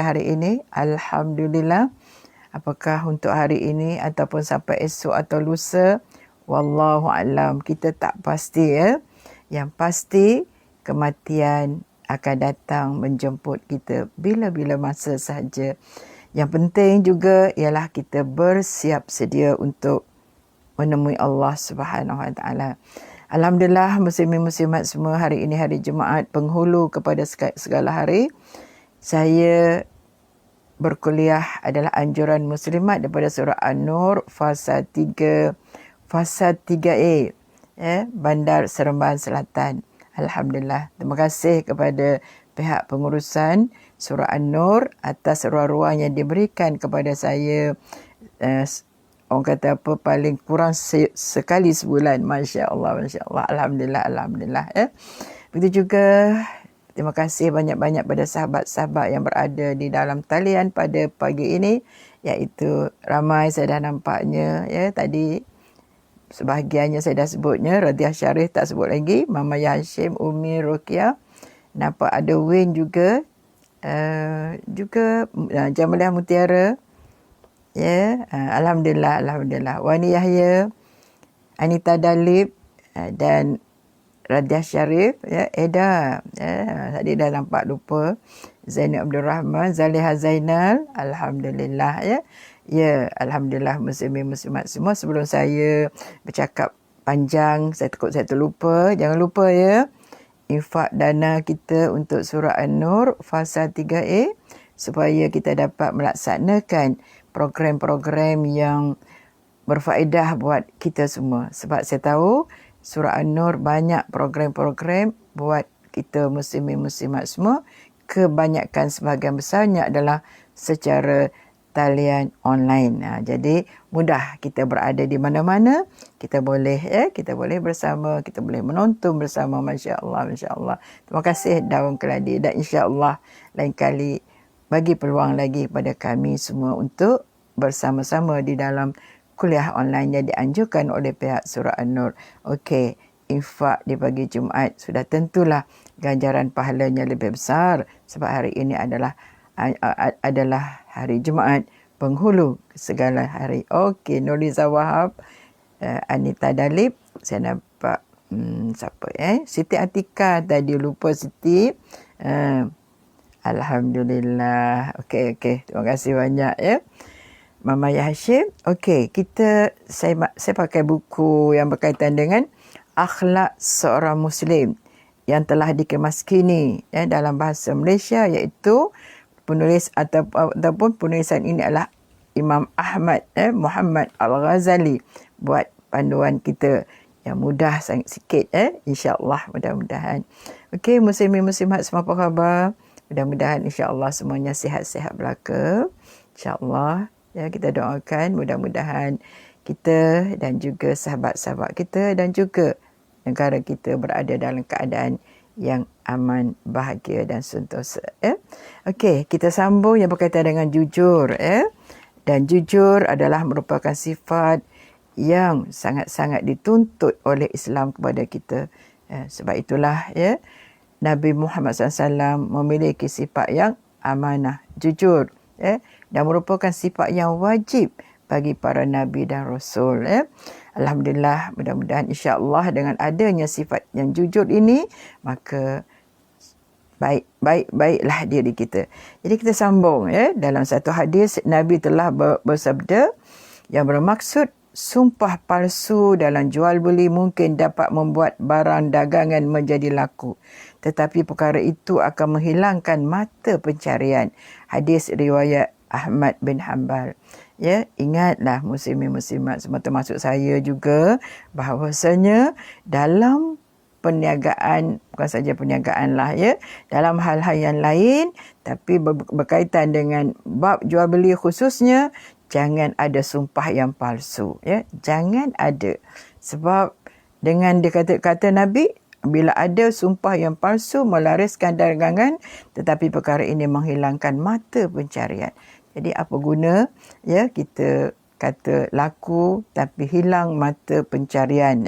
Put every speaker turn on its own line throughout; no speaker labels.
hari ini, alhamdulillah. Apakah untuk hari ini ataupun sampai esok atau lusa, wallahu alam, kita tak pasti ya. Yang pasti kematian akan datang menjemput kita bila-bila masa sahaja. Yang penting juga ialah kita bersiap sedia untuk menemui Allah Subhanahu Wa Taala. Alhamdulillah, muslimin-muslimat semua, hari ini hari Jumaat penghulu kepada segala hari. Saya berkuliah adalah anjuran muslimat daripada surah An-Nur fasa 3 fasa 3A Bandar Seremban Selatan. Alhamdulillah. Terima kasih kepada pihak pengurusan surah An-Nur atas ruang-ruang yang diberikan kepada saya, orang kata apa, paling kurang sekali sebulan. Masya Allah, Masya Allah. Alhamdulillah, Alhamdulillah. Begitu juga terima kasih banyak-banyak pada sahabat-sahabat yang berada di dalam talian pada pagi ini, iaitu ramai saya dah nampaknya ya. Tadi sebahagiannya saya dah sebutnya, Radiah Syarif tak sebut lagi, Mama Hashim, Umi, Ruqyah, nampak ada Win juga, Jamaliah Mutiara ya. Alhamdulillah, Alhamdulillah. Wani Yahya, Anita Dalib dan Radiah Syarif, ya, Eda, tadi dah nampak lupa, Zainal Abdul Rahman, Zaliha Zainal, alhamdulillah ya. Ya, alhamdulillah muslimin-muslimat semua. Sebelum saya bercakap panjang, saya takut saya terlupa. Jangan lupa ya, infak dana kita untuk surah An-Nur fasa 3A supaya kita dapat melaksanakan program-program yang berfaedah buat kita semua. Sebab saya tahu surah An-Nur banyak program-program buat kita muslimin-muslimat semua. Kebanyakan sebahagian besarnya adalah secara talian online. Jadi mudah kita berada di mana-mana. Kita boleh bersama, kita boleh menonton bersama. Masya Allah, Masya Allah. Terima kasih Daun Keladi, dan insya Allah lain kali bagi peluang lagi pada kami semua untuk bersama-sama di dalam kuliah online yang dianjurkan oleh pihak surah An-Nur. Okey, infak di pagi Jumaat sudah tentulah ganjaran pahalanya lebih besar sebab hari ini adalah hari Jumaat penghulu segala hari. Okey, Nuriza Wahab, Anita Dalib, saya nampak siapa Siti Atika tadi, lupa Siti. Alhamdulillah. Okey, terima kasih banyak ya. Mama Hashim. Okey, saya pakai buku yang berkaitan dengan akhlak seorang Muslim yang telah dikemas kini dalam bahasa Malaysia, iaitu penulis ataupun penulisan ini adalah Imam Ahmad Muhammad Al-Ghazali, buat panduan kita yang mudah sangat sikit insya-Allah, mudah-mudahan. Okey, muslimin-muslimat semua, apa khabar? Mudah-mudahan insya-Allah semuanya sihat-sihat belaka. Insya-Allah. Ya, kita doakan mudah-mudahan kita dan juga sahabat-sahabat kita dan juga negara kita berada dalam keadaan yang aman, bahagia dan sentosa. Okey, kita sambung yang berkaitan dengan jujur. Dan jujur adalah merupakan sifat yang sangat-sangat dituntut oleh Islam kepada kita. Sebab itulah Nabi Muhammad SAW memiliki sifat yang amanah, jujur. Dan merupakan sifat yang wajib bagi para Nabi dan Rasul. Alhamdulillah, mudah-mudahan insya-Allah dengan adanya sifat yang jujur ini, maka baiklah diri kita. Jadi kita sambung dalam satu hadis, Nabi telah bersabda yang bermaksud sumpah palsu dalam jual beli mungkin dapat membuat barang dagangan menjadi laku, tetapi perkara itu akan menghilangkan mata pencarian. Hadis riwayat Ahmad bin Hanbal. Ingatlah muslimin-muslimat semua, termasuk saya juga, bahawasanya dalam perniagaan, bukan saja perniagaan lah dalam hal-hal yang lain, tapi berkaitan dengan bab jual beli khususnya, jangan ada sumpah yang palsu. Jangan ada. Sebab dengan kata Nabi, bila ada sumpah yang palsu melariskan dagangan, tetapi perkara ini menghilangkan mata pencarian. Jadi apa guna kita kata laku tapi hilang mata pencarian.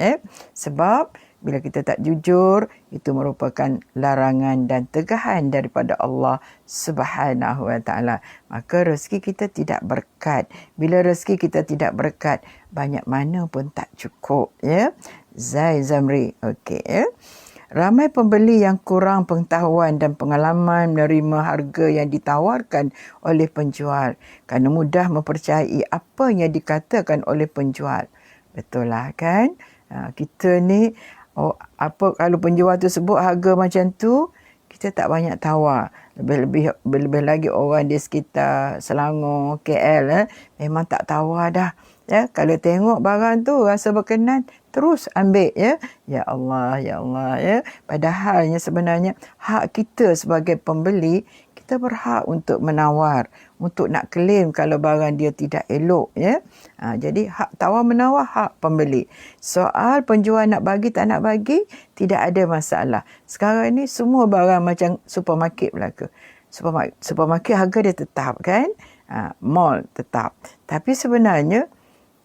Sebab Bila kita tak jujur, itu merupakan larangan dan tegahan daripada Allah Subhanahu Wa Taala. Maka rezeki kita tidak berkat. Bila rezeki kita tidak berkat, banyak mana pun tak cukup, ya. Zai Zamri. Okey, ya. Ramai pembeli yang kurang pengetahuan dan pengalaman menerima harga yang ditawarkan oleh penjual kerana mudah mempercayai apa yang dikatakan oleh penjual. Betul lah kan? Kita ni, apa kalau penjual tu sebut harga macam tu, kita tak banyak tawar. Lebih lagi orang di sekitar Selangor, KL, memang tak tawar dah. Ya, kalau tengok barang tu rasa berkenan, terus ambil, ya. Ya Allah, ya. Padahalnya sebenarnya hak kita sebagai pembeli, kita berhak untuk menawar, untuk nak claim kalau barang dia tidak elok, ya. Jadi hak tawar menawar hak pembeli. Soal penjual nak bagi tak nak bagi, tidak ada masalah. Sekarang ni semua barang macam supermarket belaka. Supermarket harga dia tetap kan? Mall tetap. Tapi sebenarnya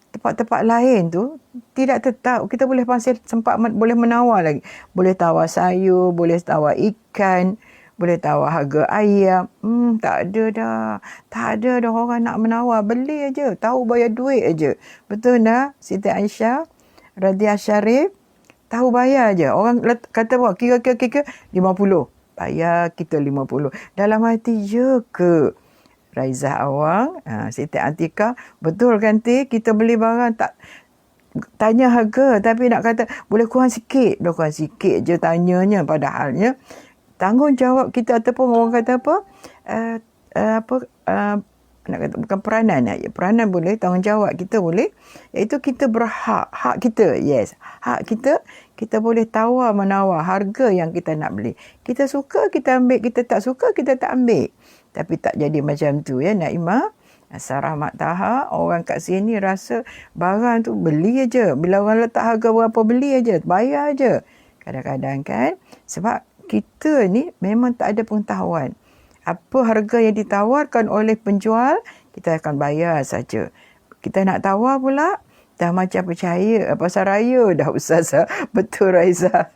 tempat-tempat lain tu tidak tetap. Kita boleh boleh menawar lagi. Boleh tawar sayur, boleh tawar ikan, boleh tawar harga ayam. Tak ada dah orang nak menawar. Beli aja, tahu bayar duit aja. Betul tak? Siti Aisyah radhiyallahu Syarif, tahu bayar aja. Orang kata apa? Kira 50. Bayar kita 50. Dalam hati, ya ke? Raizah Awang, Siti Atika, betul kan kita beli barang tak tanya harga, tapi nak kata boleh kurang sikit je tanyanya, padahalnya tanggungjawab kita ataupun orang kata nak kata bukan peranan boleh, tanggungjawab kita boleh, iaitu kita berhak, hak kita, hak kita boleh tawar menawar harga yang kita nak beli. Kita suka kita ambil, kita tak suka kita tak ambil. Tapi tak jadi macam tu, ya Naimah. Sarah Mak Taha, orang kat sini rasa barang tu beli aja. Bila orang letak harga berapa, beli aja, bayar aja. Kadang-kadang kan, sebab kita ni memang tak ada pengetahuan. Apa harga yang ditawarkan oleh penjual, kita akan bayar saja. Kita nak tawar pula, dah macam percaya pasar raya dah Ustazah. Betul Raizah.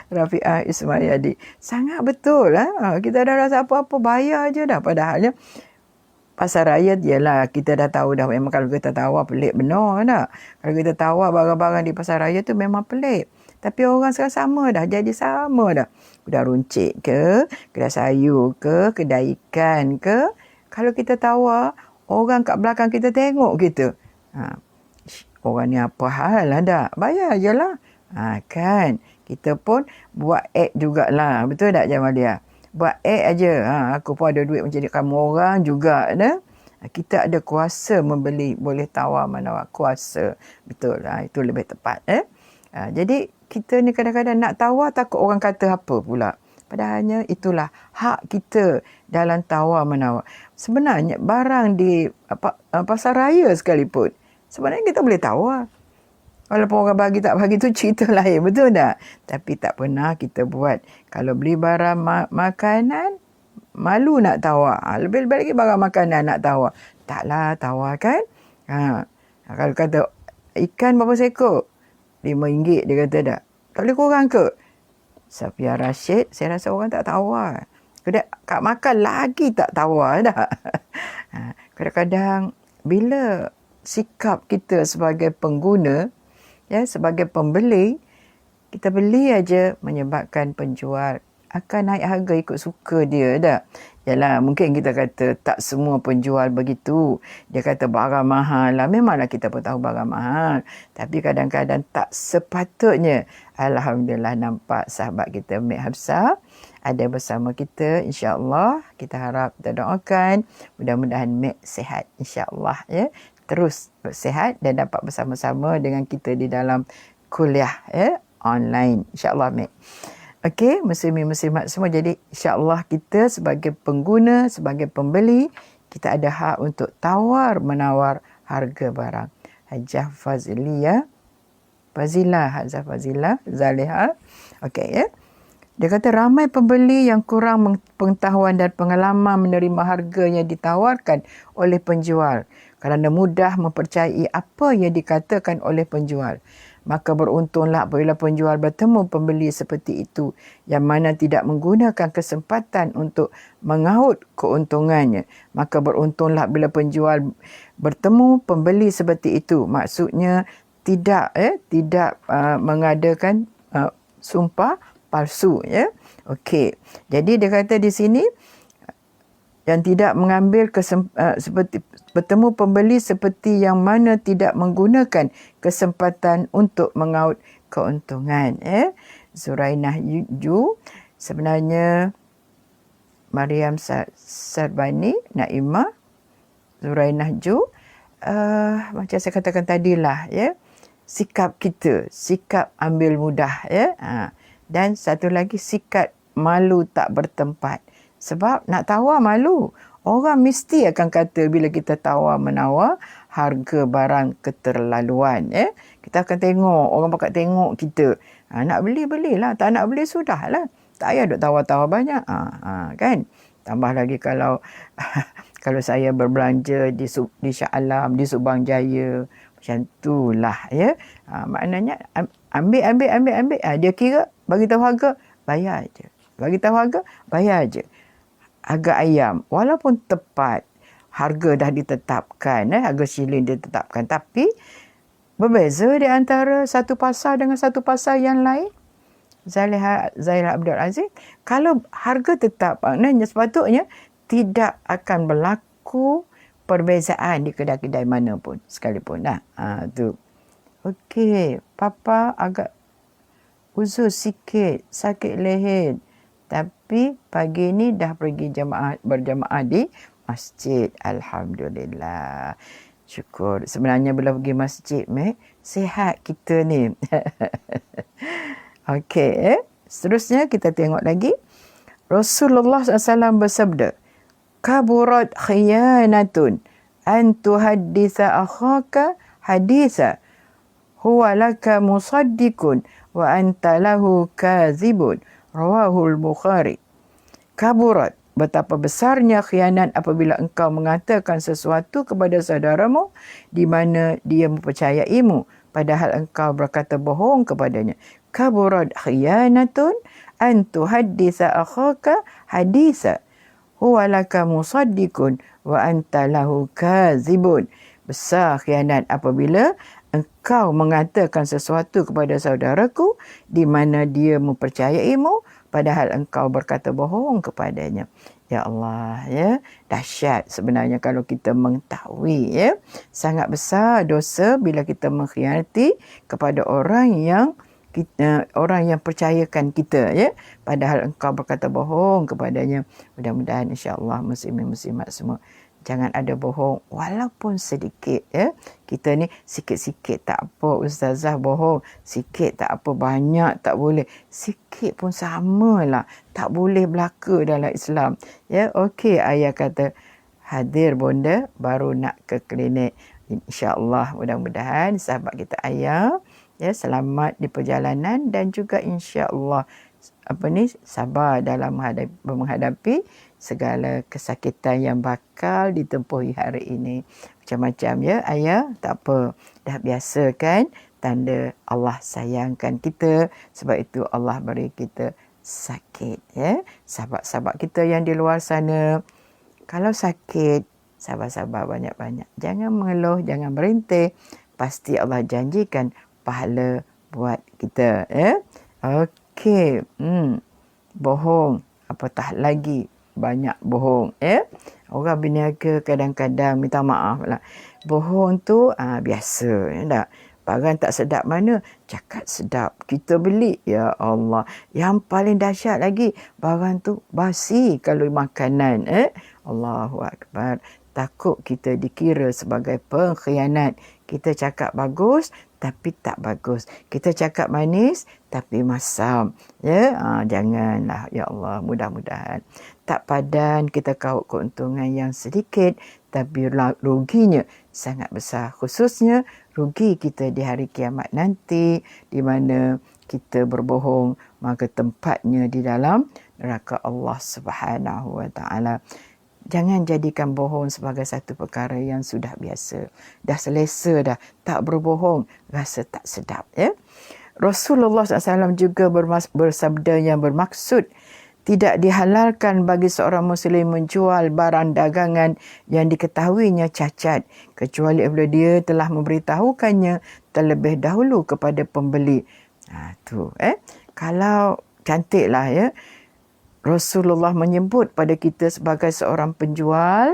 Rafi'ah Ismaiyadi. Sangat betul lah. Kita dah rasa apa-apa bayar je dah. Padahalnya pasar raya ialah kita dah tahu dah memang kalau kita tawar pelik benar dah. Kalau kita tawar barang-barang di pasar raya tu memang pelik. Tapi orang sekarang sama dah. Jadi sama dah. Kedai runcit ke, kedai sayur ke, kedai ikan ke. Kalau kita tawar, orang kat belakang kita tengok kita. Orang ni apa hal lah dah. Bayar je lah. Kan. Kita pun buat act jugalah. Betul tak Jamalia? Buat act aja. Aku pun ada duit menjadi kamu orang juga. Kita ada kuasa membeli. Boleh tawar menawar. Kuasa. Betul lah. Itu lebih tepat. Jadi kita ni kadang-kadang nak tawar takut orang kata apa pula. Padahalnya itulah hak kita dalam tawar menawar. Sebenarnya barang di pasar raya sekalipun, sebenarnya kita boleh tawar. Walaupun orang bagi tak bagi tu cerita lain. Betul tak? Tapi tak pernah kita buat. Kalau beli barang makanan, malu nak tawar. Lebih-lebih lagi barang makanan nak tawar. Taklah tawar kan? Kalau kata ikan berapa seekor? RM5 dia kata tak. Tak boleh kurang ke? Safia Rashid, saya rasa orang tak tawar. Kedai kat makan lagi tak tawar dah. Kadang-kadang bila sikap kita sebagai pengguna, sebagai pembeli, kita beli aja menyebabkan penjual akan naik harga ikut suka dia dah. Yalah, mungkin kita kata tak semua penjual begitu. Dia kata barang mahal lah. Memanglah kita pun tahu barang mahal. Tapi kadang-kadang tak sepatutnya. Alhamdulillah nampak sahabat kita Mek Hafsah ada bersama kita. InsyaAllah kita harap, kita doakan mudah-mudahan Mek sihat. InsyaAllah ya. Terus sihat dan dapat bersama-sama dengan kita di dalam kuliah online. InsyaAllah Mek. Okey, muslimin-muslimat semua. Jadi insya-Allah kita sebagai pengguna, sebagai pembeli, kita ada hak untuk tawar-menawar harga barang. Hajjah Fazilah, Hajjah Fazilah, Zaliha. Okey ya. Dia kata ramai pembeli yang kurang pengetahuan dan pengalaman menerima harga yang ditawarkan oleh penjual kerana mudah mempercayai apa yang dikatakan oleh penjual. Maka beruntunglah apabila penjual bertemu pembeli seperti itu, yang mana tidak menggunakan kesempatan untuk mengaut keuntungannya. Maka beruntunglah bila penjual bertemu pembeli seperti itu. Maksudnya tidak mengadakan sumpah palsu, ya. Okey. Jadi dia kata di sini yang tidak mengambil seperti bertemu pembeli seperti yang mana tidak menggunakan kesempatan untuk mengaut keuntungan. Zurainah Ju, sebenarnya Mariam Sarbani, Naimah, Zurainah Ju, macam saya katakan tadilah, ya, sikap kita, sikap ambil mudah, ya. Dan satu lagi, sikap malu tak bertempat. Sebab nak tawar malu. Orang mesti akan kata bila kita tawar-menawar harga barang keterlaluan. Kita akan tengok, orang bakal tengok kita. Nak beli, belilah. Tak nak beli, sudahlah. Tak payah duk tawar-tawar banyak. Kan? Tambah lagi kalau kalau saya berbelanja di Shah Alam, di Subang Jaya. Macam itulah, ya. Maknanya ambil. Dia kira, bagi tahu harga, bayar je. Bagi tahu harga, bayar je. Harga ayam, walaupun tepat, harga dah ditetapkan, harga shilling ditetapkan, tapi berbeza di antara satu pasar dengan satu pasar yang lain. Zahira Abdul Aziz, kalau harga tetap, maknanya sepatutnya tidak akan berlaku perbezaan di kedai-kedai mana pun, sekalipun. Tu. Okey, Papa agak uzur sikit, sakit leher. Tapi pagi ni dah pergi berjamaah di masjid. Alhamdulillah. Syukur. Sebenarnya bila pergi masjid, sihat kita ni. Okey. Seterusnya kita tengok lagi. Rasulullah SAW bersabda, kaburat khiyanatun an tuhadditha akhaka haditha huwa laka musaddiqun wa anta lahu kazibun. Rawahul Bukhari. Kaburat, betapa besarnya khianat apabila engkau mengatakan sesuatu kepada saudaramu di mana dia mempercayaimu padahal engkau berkata bohong kepadanya. Kaburat khianatun an tuhadditha akhaka haditha huwa laka musaddiqun wa anta lahu kazibun. Besar khianat apabila engkau mengatakan sesuatu kepada saudaraku di mana dia mempercayaimu padahal engkau berkata bohong kepadanya. Ya Allah, ya, dahsyat sebenarnya kalau kita mengetahui, ya, sangat besar dosa bila kita mengkhianati kepada orang yang percayakan kita, ya, padahal engkau berkata bohong kepadanya. Mudah-mudahan insya-Allah muslimin muslimat semua jangan ada bohong walaupun sedikit, ya. Kita ni sikit-sikit tak apa, ustazah bohong. Sikit tak apa, banyak tak boleh. Sikit pun samalah. Tak boleh berlaku dalam Islam. Ya, okey, ayah kata hadir bonda baru nak ke klinik. InsyaAllah mudah-mudahan sahabat kita ayah, ya, selamat di perjalanan dan juga insya-Allah sabar dalam menghadapi segala kesakitan yang bakal ditempuhi hari ini. Macam-macam, ya ayah, tak apa. Dah biasa kan tanda Allah sayangkan kita. Sebab itu Allah beri kita sakit, ya. Sahabat-sahabat kita yang di luar sana, kalau sakit, sabar-sabar banyak-banyak. Jangan mengeluh, jangan berhenti. Pasti Allah janjikan pahala buat kita, ya. Okey. Bohong, apatah lagi banyak bohong, ya. Orang berniaga kadang-kadang minta maaf lah. Bohong tu biasa, ya tak? Barang tak sedap mana, cakap sedap. Kita beli, ya Allah. Yang paling dahsyat lagi, barang tu basi kalau makanan, Allahu Akbar. Takut kita dikira sebagai pengkhianat. Kita cakap bagus tapi tak bagus. Kita cakap manis tapi masam. Ya, janganlah, ya Allah, mudah-mudahan tak padan kita kaut keuntungan yang sedikit tapi ruginya sangat besar, khususnya rugi kita di hari kiamat nanti di mana kita berbohong, maka tempatnya di dalam neraka Allah Subhanahu wa taala. Jangan jadikan bohong sebagai satu perkara yang sudah biasa. Dah selesa dah. Tak berbohong, rasa tak sedap. Ya. Rasulullah SAW juga bersabda yang bermaksud, tidak dihalalkan bagi seorang Muslim menjual barang dagangan yang diketahuinya cacat, kecuali apabila dia telah memberitahukannya terlebih dahulu kepada pembeli. Kalau cantiklah ya, Rasulullah menyebut pada kita sebagai seorang penjual,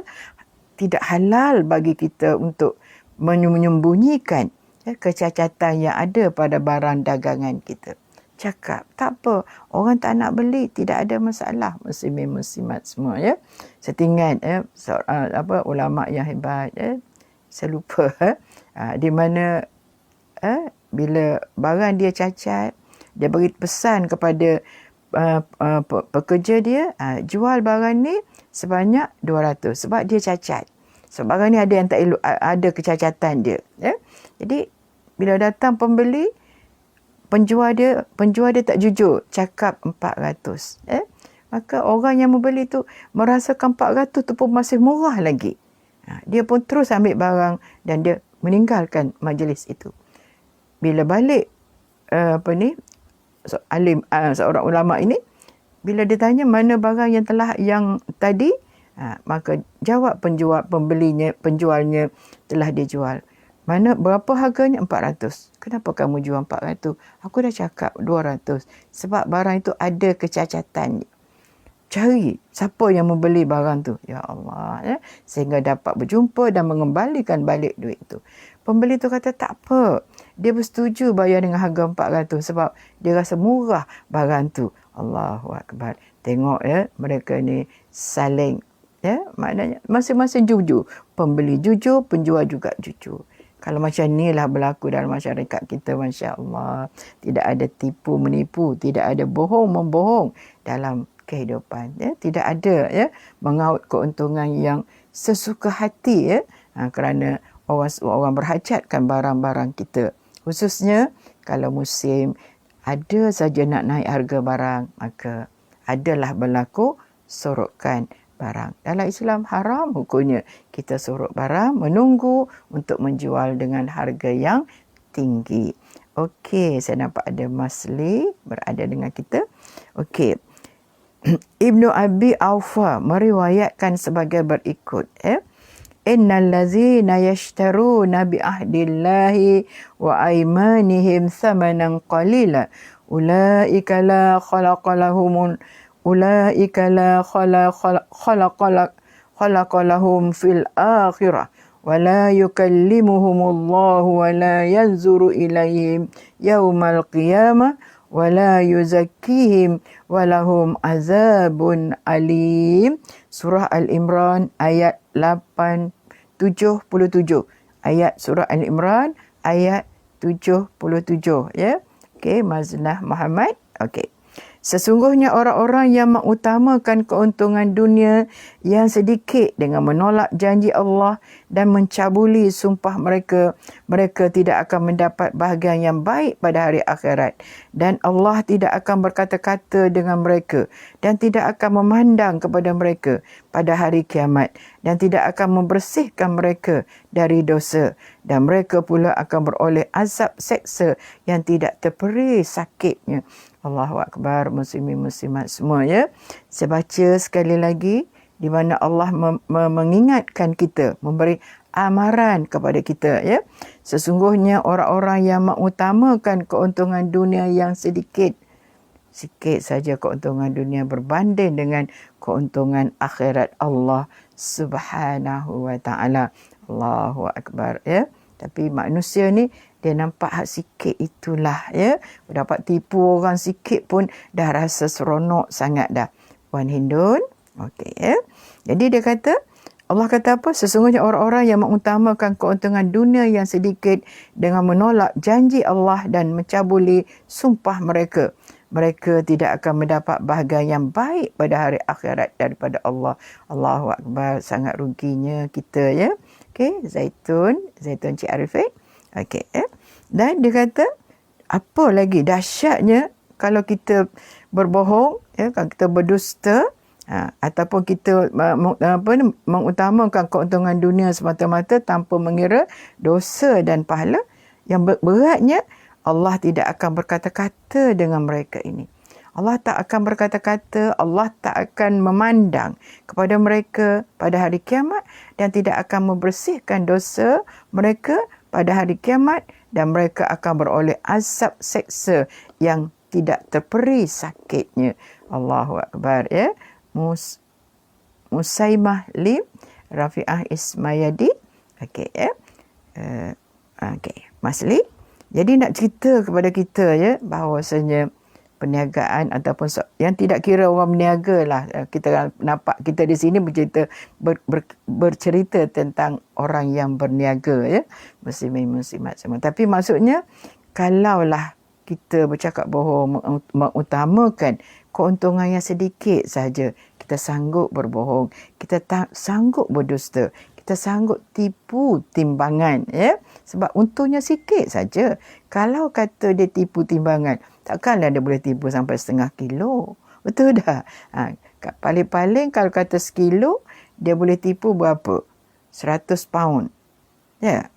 tidak halal bagi kita untuk menyembunyikan kecacatan yang ada pada barang dagangan kita. Cakap, tak apa, orang tak nak beli, tidak ada masalah. Muslimin-muslimat semua ya. Saya ingat ulama yang hebat saya lupa di mana bila barang dia cacat, dia beri pesan kepada pekerja dia, jual barang ni sebanyak 200 sebab dia cacat. Sebab barang ni ada yang tak elok, ada kecacatan dia. Jadi bila datang pembeli, penjual dia tak jujur, cakap 400. Maka orang yang membeli tu merasakan 400 tu pun masih murah lagi. Dia pun terus ambil barang dan dia meninggalkan majlis itu. Bila balik seorang ulama ini, bila dia tanya mana barang yang tadi, maka jawab penjualnya telah dijual. Mana berapa harganya? 400. Kenapa kamu jual 400? Aku dah cakap 200. Sebab barang itu ada kecacatan. Cari siapa yang membeli barang tu. Ya Allah. Sehingga dapat berjumpa dan mengembalikan balik duit tu. Pembeli tu kata tak apa. Dia bersetuju bayar dengan harga 400 sebab dia rasa murah barang tu. Allahu Akbar. Tengok mereka ni saling. Maknanya masing-masing jujur. Pembeli jujur, penjual juga jujur. Kalau macam inilah berlaku dalam masyarakat kita, Masya Allah. Tidak ada tipu menipu, tidak ada bohong membohong dalam kehidupan. Tidak ada mengaut keuntungan yang sesuka hati kerana orang berhajatkan barang-barang kita. Khususnya kalau musim ada saja nak naik harga barang, maka adalah berlaku sorokkan barang. Dalam Islam haram hukumnya kita sorok barang, menunggu untuk menjual dengan harga yang tinggi. Okey, saya nampak ada Masli berada dengan kita. Okey. Ibnu Abi Aufa meriwayatkan sebagai berikut. Innal ladzina yashtaruna bi ahdillahi wa aymanihim thamanan qalila ulaika la khalaqa lahum fil akhirah wa la yukallimuhumullahu wa la yanzuru ilaihim yawmal qiyamah wa la yuzakkihim wa lahum azabun alim. Surah Al-Imran ayat 77. Ayat surah Al-Imran ayat 77 ya. Okey, Maznah Muhammad. Okey. Sesungguhnya orang-orang yang mengutamakan keuntungan dunia yang sedikit dengan menolak janji Allah dan mencabuli sumpah mereka, mereka tidak akan mendapat bahagian yang baik pada hari akhirat. Dan Allah tidak akan berkata-kata dengan mereka dan tidak akan memandang kepada mereka pada hari kiamat dan tidak akan membersihkan mereka dari dosa. Dan mereka pula akan beroleh azab seksa yang tidak terperi sakitnya. Allahu Akbar, muslimin-muslimat semua ya. Saya baca sekali lagi di mana Allah mengingatkan kita, memberi amaran kepada kita ya. Sesungguhnya orang-orang yang mengutamakan keuntungan dunia yang sikit saja keuntungan dunia berbanding dengan keuntungan akhirat Allah Subhanahu wa taala. Allahu Akbar ya. Tapi manusia ni dia nampak hak sikit itulah ya. Dapat tipu orang sikit pun dah rasa seronok sangat dah. Puan Hindun. Okey ya. Jadi dia kata, Allah kata apa? Sesungguhnya orang-orang yang mengutamakan keuntungan dunia yang sedikit dengan menolak janji Allah dan mencabuli sumpah mereka. Mereka tidak akan mendapat bahagian yang baik pada hari akhirat daripada Allah. Allahu Akbar. Sangat ruginya kita ya. Okey, Zaitun Cik Arifin. Okey, dan dia kata apa lagi dahsyatnya kalau kita berbohong, kalau kita berdusta, Ataupun kita mengutamakan keuntungan dunia semata-mata tanpa mengira dosa dan pahala yang beratnya, Allah tidak akan berkata-kata dengan mereka ini. Allah tak akan berkata-kata, Allah tak akan memandang kepada mereka pada hari kiamat dan tidak akan membersihkan dosa mereka pada hari kiamat, dan mereka akan beroleh azab seksa yang tidak terperi sakitnya. Allahu Akbar, ya. Musaimah Lim, Rafi'ah Ismayadi. Okey, ya. Okey, Masli. Jadi nak cerita kepada kita, ya, bahawasanya perniagaan ataupun yang tidak kira orang berniaga lah. Kita nampak kita di sini bercerita tentang orang yang berniaga, ya. Muslimin muslimat semua. Tapi maksudnya, kalaulah kita bercakap bohong, mengutamakan keuntungan yang sedikit saja, kita sanggup berbohong, kita sanggup berdusta, kita sanggup tipu timbangan, ya. Sebab untungnya sikit saja. Kalau kata dia tipu timbangan, takkanlah dia boleh tipu sampai 0,5 kilo. Betul dah? Paling-paling kalau kata 1 kilo, dia boleh tipu berapa? 100 pound. Ya.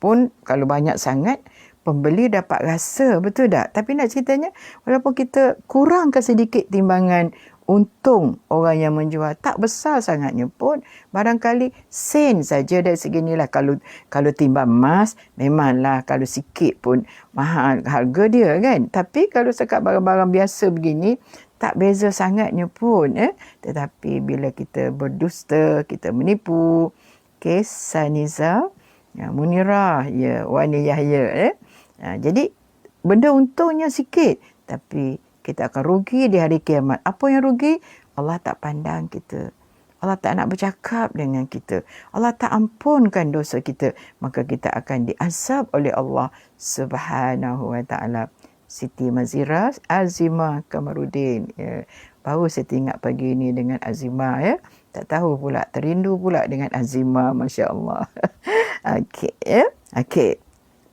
Pun kalau banyak sangat, pembeli dapat rasa, betul tak? Tapi nak ceritanya, walaupun kita kurangkan sedikit timbangan untung orang yang menjual, tak besar sangatnya pun, barangkali sen saja dari segi nilai. Kalau timbang emas, memanglah kalau sikit pun mahal harga dia, kan? Tapi kalau sekat barang-barang biasa begini, tak beza sangatnya pun, Tetapi bila kita berdusta, kita menipu, kes Saniza, Munirah, ya, Wani Yahya, jadi benda untungnya sikit, tapi kita akan rugi di hari kiamat. Apa yang rugi? Allah tak pandang kita. Allah tak nak bercakap dengan kita. Allah tak ampunkan dosa kita. Maka kita akan diazab oleh Allah Subhanahu wa ta'ala. Siti Mazira Azimah Kamarudin. Ya. Baru saya teringat pagi ini dengan Azimah, ya. Tak tahu pula, terindu pula dengan Azimah. Masya Allah. Okey, ya. Okey.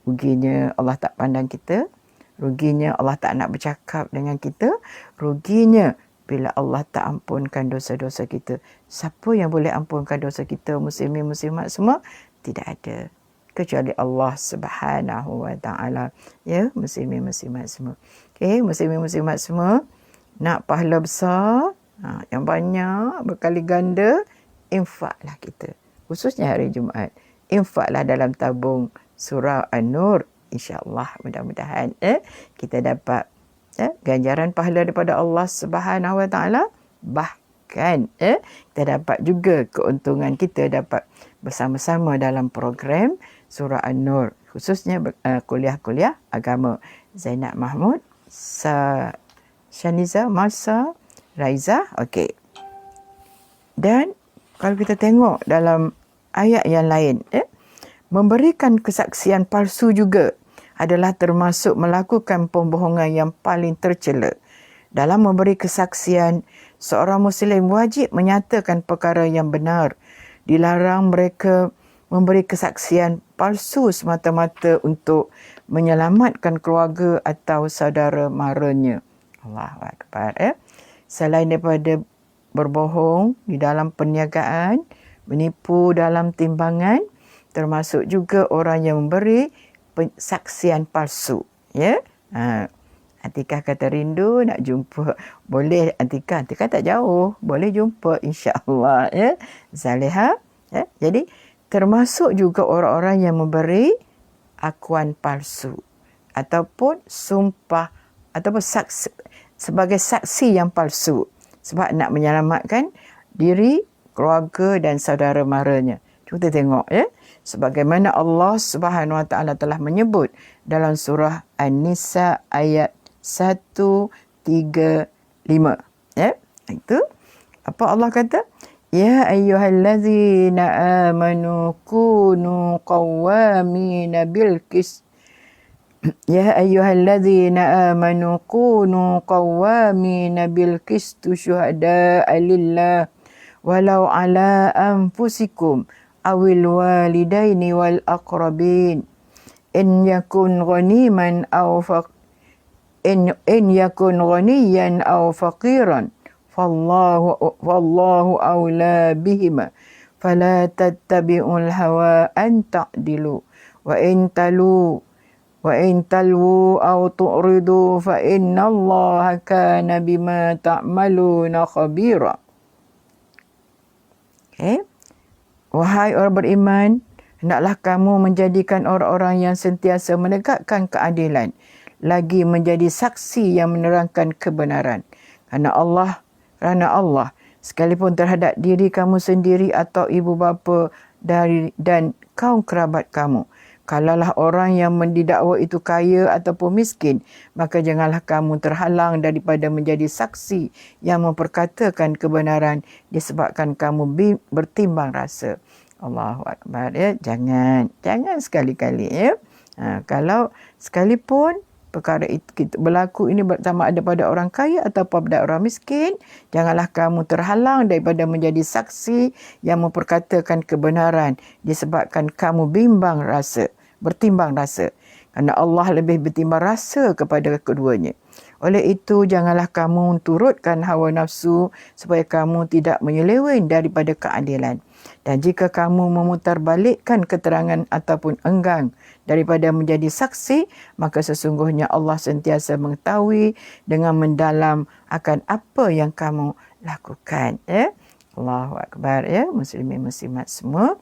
Ruginya Allah tak pandang kita. Ruginya Allah tak nak bercakap dengan kita. Ruginya bila Allah tak ampunkan dosa-dosa kita. Siapa yang boleh ampunkan dosa kita, muslimin muslimat semua? Tidak ada, kecuali Allah Subhanahu wa ta'ala. Ya, muslimin muslimat semua. Okey, muslimin muslimat semua, nak pahala besar, yang banyak, berkali ganda, infaklah kita. Khususnya hari Jumaat. Infaklah dalam tabung surah An-Nur. InsyaAllah, mudah-mudahan kita dapat ganjaran pahala daripada Allah Subhanahu wa ta'ala. Bahkan kita dapat juga keuntungan, kita dapat bersama-sama dalam program surah An-Nur, khususnya kuliah-kuliah agama. Zainab Mahmud, Shaniza, Masa, Raiza. Okey. Dan kalau kita tengok dalam ayat yang lain, memberikan kesaksian palsu juga adalah termasuk melakukan pembohongan yang paling tercela. Dalam memberi kesaksian, seorang Muslim wajib menyatakan perkara yang benar. Dilarang mereka memberi kesaksian palsu semata-mata untuk menyelamatkan keluarga atau saudara maranya. Allahu Akbar. Selain daripada berbohong di dalam perniagaan, menipu dalam timbangan, termasuk juga orang yang memberi saksian palsu. Ya. Atikah kata rindu nak jumpa. Boleh Atikah tak jauh. Boleh jumpa insya-Allah, ya. Zaleha, ya. Jadi termasuk juga orang-orang yang memberi akuan palsu ataupun sumpah ataupun saksi, sebagai saksi yang palsu sebab nak menyelamatkan diri, keluarga dan saudara maranya. Kita tengok, ya. Sebagaimana Allah Subhanahu wa ta'ala telah menyebut dalam surah An-Nisa ayat 135. Ya. Itu apa Allah kata? Ya ayyuhallazina amanu kunu qawwamina bil qist. Ya ayyuhallazina amanu kunu qawwamina bil qist syuhada'a lillah walau ala anfusikum awil walidaini wal aqrabin in yakun ghaniman aw in yakun ghaniyan aw faqiran fallahu awla bihima fala tattabi'ul hawa an ta'dilu wa in talwu aw tu'ridu fa innallaha kana bima ta'maluna khabira. Wahai orang beriman, hendaklah kamu menjadikan orang-orang yang sentiasa menegakkan keadilan, lagi menjadi saksi yang menerangkan kebenaran. Kerana Allah, sekalipun terhadap diri kamu sendiri atau ibu bapa dan kaum kerabat kamu. Kalaulah orang yang mendidakwa itu kaya ataupun miskin, maka janganlah kamu terhalang daripada menjadi saksi yang memperkatakan kebenaran disebabkan kamu bertimbang rasa. Allahu Akbar, ya. Jangan sekali-kali, ya. Kalau sekalipun perkara itu berlaku ini sama ada pada orang kaya ataupun pada orang miskin, janganlah kamu terhalang daripada menjadi saksi yang memperkatakan kebenaran disebabkan kamu bertimbang rasa. Kerana Allah lebih bertimbang rasa kepada keduanya. Oleh itu, janganlah kamu turutkan hawa nafsu supaya kamu tidak menyeleweng daripada keadilan. Dan jika kamu memutarbalikkan keterangan ataupun enggan daripada menjadi saksi, maka sesungguhnya Allah sentiasa mengetahui dengan mendalam akan apa yang kamu lakukan. Ya? Allahu Akbar, ya, muslimin muslimat semua.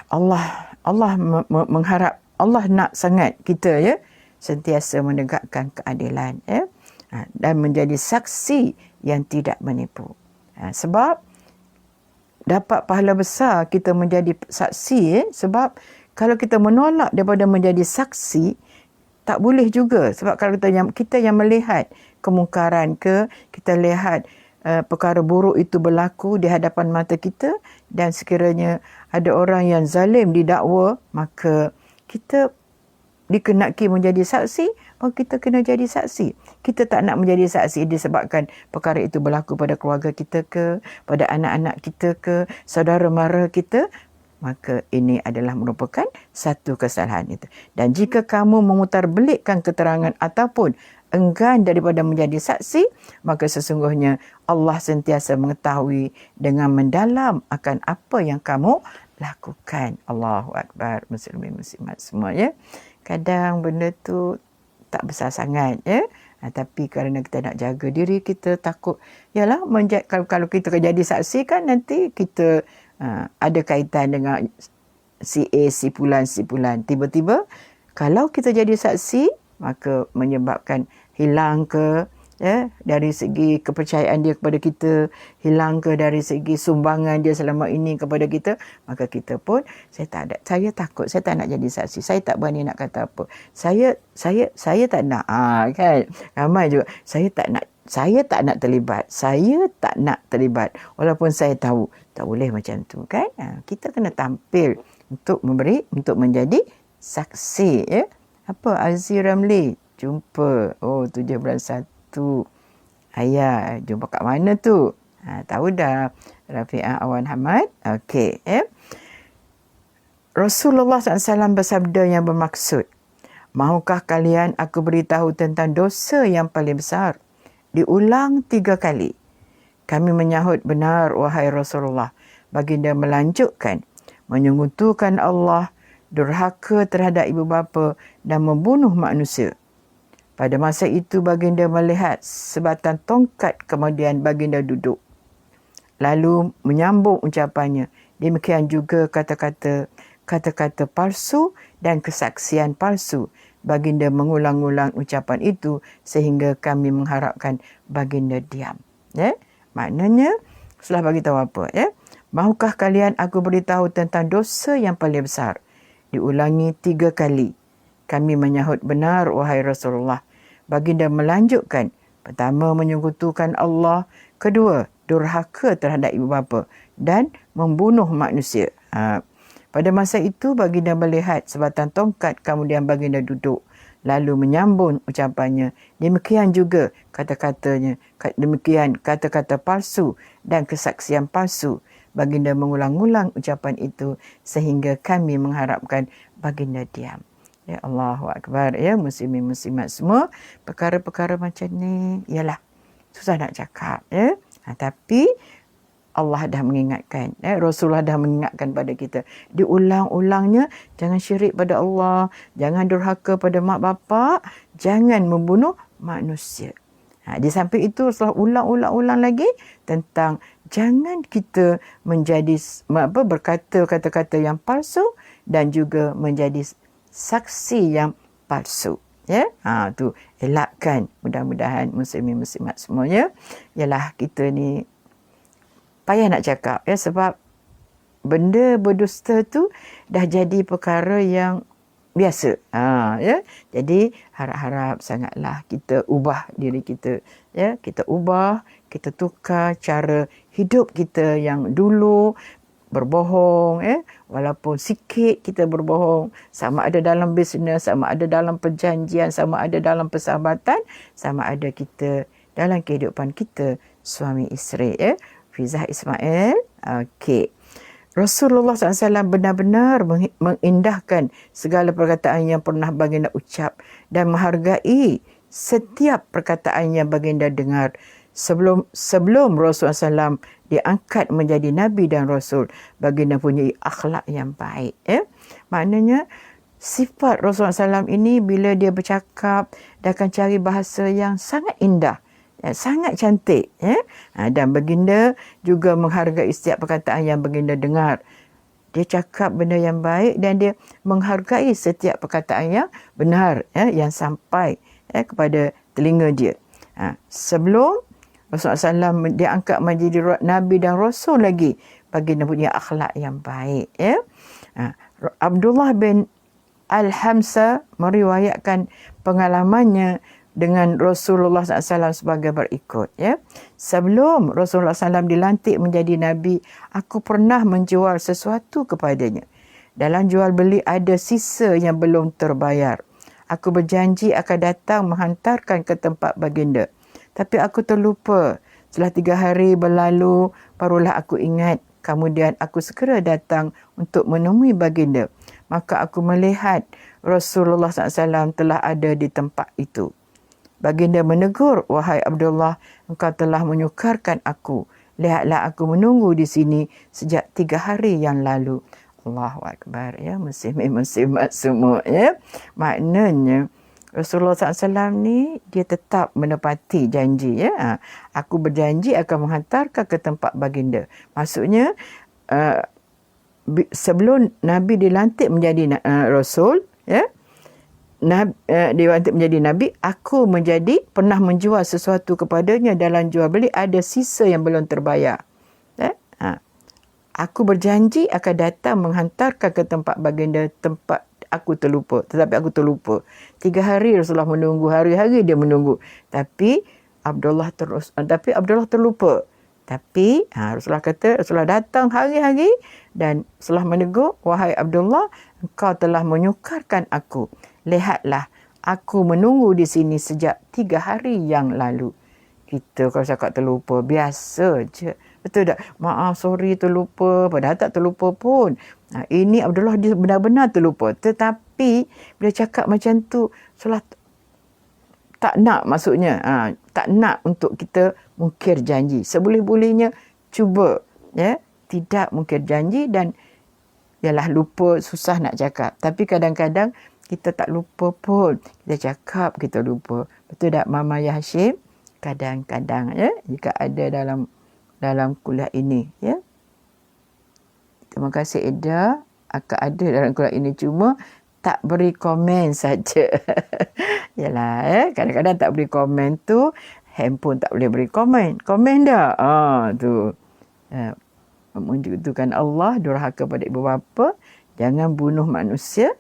Allah mengharap, Allah nak sangat kita, ya, sentiasa menegakkan keadilan, ya, dan menjadi saksi yang tidak menipu. Sebab dapat pahala besar kita menjadi saksi, ya, sebab kalau kita menolak daripada menjadi saksi, tak boleh juga. Sebab kalau kita yang melihat kemungkaran kita lihat perkara buruk itu berlaku di hadapan mata kita, dan sekiranya ada orang yang zalim didakwa, maka kita dikenaki menjadi saksi, maka kita kena jadi saksi. Kita tak nak menjadi saksi disebabkan perkara itu berlaku pada keluarga kita ke, pada anak-anak kita ke, saudara mara kita, maka ini adalah merupakan satu kesalahan itu. Dan jika kamu memutarbelikkan keterangan ataupun enggan daripada menjadi saksi, maka sesungguhnya Allah sentiasa mengetahui dengan mendalam akan apa yang kamu lakukan. Allahu Akbar, muslimin muslimat semua, ya. Kadang benda tu tak besar sangat, ya. Tapi kerana kita nak jaga diri kita, takut, yalah, kalau kita jadi saksi kan nanti kita ada kaitan dengan si A, si Fulan. Tiba-tiba kalau kita jadi saksi, maka menyebabkan hilang ke, ya, dari segi kepercayaan dia kepada kita, hilang ke dari segi sumbangan dia selama ini kepada kita, maka kita pun, saya takut, saya tak nak jadi saksi, saya tak berani nak kata apa, saya tak nak, kan, ramai juga, saya tak nak terlibat, walaupun saya tahu, tak boleh macam tu, kan. Kita kena tampil untuk menjadi saksi, ya. Apa Aziz Ramli jumpa 7 bulan 1 ayah, jumpa kat mana tu? Tahu dah, Rafi'ah Awan Hamad. Okey, ya. Rasulullah SAW bersabda yang bermaksud, mahukah kalian aku beritahu tentang dosa yang paling besar? Diulang 3 kali. Kami menyahut, benar wahai Rasulullah. Baginda melanjutkan, menyekutukan Allah, durhaka terhadap ibu bapa dan membunuh manusia. Pada masa itu baginda melihat sebatang tongkat, kemudian baginda duduk. Lalu menyambung ucapannya. Demikian juga kata-kata palsu dan kesaksian palsu. Baginda mengulang-ulang ucapan itu sehingga kami mengharapkan baginda diam. Ya? Maknanya, setelah bagi tahu apa? Ya? Mahukah kalian aku beritahu tentang dosa yang paling besar? Diulangi 3 kali. Kami menyahut, benar wahai Rasulullah. Baginda melanjutkan, pertama menyekutukan Allah, kedua durhaka terhadap ibu bapa dan membunuh manusia. Pada masa itu baginda melihat sebatang tongkat, kemudian baginda duduk. Lalu menyambung ucapannya. Demikian juga kata-katanya. Demikian kata-kata palsu dan kesaksian palsu. Baginda mengulang-ulang ucapan itu sehingga kami mengharapkan baginda diam. Ya, Allahu Akbar, ya, muslimin muslimat semua. Perkara-perkara macam ni ialah susah nak cakap. Ya? Tapi Allah dah mengingatkan, Rasulullah dah mengingatkan pada kita. Diulang-ulangnya, jangan syirik pada Allah, jangan durhaka pada mak bapak, jangan membunuh manusia. Di samping itu Rasulullah ulang-ulang lagi tentang jangan kita menjadi berkata kata-kata yang palsu dan juga menjadi saksi yang palsu. Ya, tu elakkan. Mudah-mudahan muslimin-muslimat semuanya, ialah kita ni payah nak cakap, ya, sebab benda berdusta tu dah jadi perkara yang biasa. Ya. Jadi harap-harap sangatlah kita ubah diri kita. Ya, kita ubah, kita tukar cara hidup kita yang dulu berbohong, walaupun sikit kita berbohong, sama ada dalam bisnes, sama ada dalam perjanjian, sama ada dalam persahabatan, sama ada kita dalam kehidupan kita suami isteri. Fizah Ismail. Okey. Rasulullah SAW benar-benar mengindahkan segala perkataan yang pernah baginda ucap dan menghargai setiap perkataan yang baginda dengar. Sebelum Rasulullah SAW diangkat menjadi Nabi dan Rasul, baginda punya akhlak yang baik. Maknanya sifat Rasulullah SAW ini bila dia bercakap, dia akan cari bahasa yang sangat indah, sangat cantik. Dan baginda juga menghargai setiap perkataan yang baginda dengar. Dia cakap benda yang baik dan dia menghargai setiap perkataan yang benar, yang sampai kepada telinga dia. Sebelum Rasulullah SAW diangkat menjadi Nabi dan Rasul lagi, baginda punya akhlak yang baik. Abdullah bin Al-Hamsa meriwayatkan pengalamannya dengan Rasulullah SAW sebagai berikut. Sebelum Rasulullah SAW dilantik menjadi Nabi, aku pernah menjual sesuatu kepadanya. Dalam jual beli ada sisa yang belum terbayar. Aku berjanji akan datang menghantarkan ke tempat baginda. Tapi aku terlupa. Setelah 3 hari berlalu, barulah aku ingat. Kemudian aku segera datang untuk menemui baginda. Maka aku melihat Rasulullah SAW telah ada di tempat itu. Baginda menegur, wahai Abdullah, engkau telah menyukarkan aku. Lihatlah aku menunggu di sini sejak 3 hari yang lalu. Allahu Akbar. Ya, muslimin-muslimat semua. Ya. Maknanya, Rasulullah SAW ni dia tetap menepati janji. Ya. Aku berjanji akan menghantarkan ke tempat baginda. Maksudnya, sebelum Nabi dilantik menjadi Rasul, ya, dilantik menjadi Nabi, aku pernah menjual sesuatu kepadanya. Dalam jual beli ada sisa yang belum terbayar. Aku berjanji akan datang menghantarkan ke tempat baginda, tempat aku terlupa. Tetapi aku terlupa. 3 hari Rasulullah menunggu, hari-hari dia menunggu. Tapi Abdullah terlupa. Tapi Rasulullah kata, Rasulullah datang hari-hari dan setelah menegur, wahai Abdullah, engkau telah menyukarkan aku. Lihatlah, aku menunggu di sini sejak 3 hari yang lalu. Kita kalau cakap terlupa, biasa je. Betul tak? Maaf, sorry terlupa. Padahal tak terlupa pun. Ini Abdullah dia benar-benar terlupa. Tetapi bila cakap macam tu, Rasulullah tak nak, maksudnya. Tak nak untuk kita mungkir janji. Seboleh-bolehnya cuba. Ya, tidak mungkir janji dan ialah lupa, susah nak cakap. Tapi kadang-kadang kita tak lupa pun. Kita cakap, kita lupa. Betul tak Mama Hashim? Kadang-kadang, ya, jika ada dalam kuliah ini, ya. Terima kasih Eda, akan ada dalam kuliah ini, cuma tak beri komen saja. Yalah, kadang-kadang tak beri komen tu, handphone tak boleh beri komen. Komen dah. Tu. Menunjukkan Allah, durhaka pada ibu bapa, jangan bunuh manusia,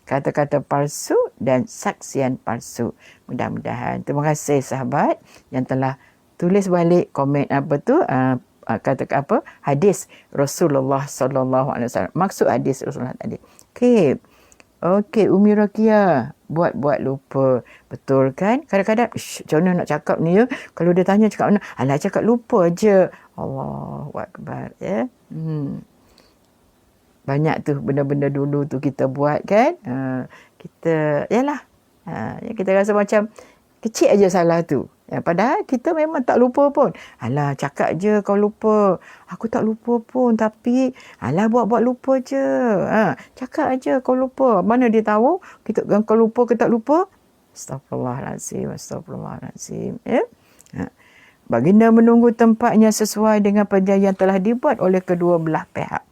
kata-kata palsu dan saksian palsu. Mudah-mudahan. Terima kasih sahabat yang telah tulis balik komen kata apa hadis Rasulullah sallallahu alaihi wasallam. Maksud hadis Rasulullah tadi. Okey, Umi Rakia buat lupa. Betul kan? Kadang-kadang macam mana nak cakap ni, ya? Kalau dia tanya cakap mana? Alah, cakap lupa je. Allahu Akbar, ya. Banyak tu benda-benda dulu tu kita buat kan. Kita yalah. Kita rasa macam kecil aja salah tu. Ya, padahal kita memang tak lupa pun. Alah, cakap je kau lupa. Aku tak lupa pun. Tapi, alah buat-buat lupa je. Cakap aja kau lupa. Mana dia tahu kau lupa ke tak lupa? Astaghfirullahalazim. Astaghfirullahalazim. Ya? Baginda menunggu tempatnya sesuai dengan perjanjian yang telah dibuat oleh kedua belah pihak.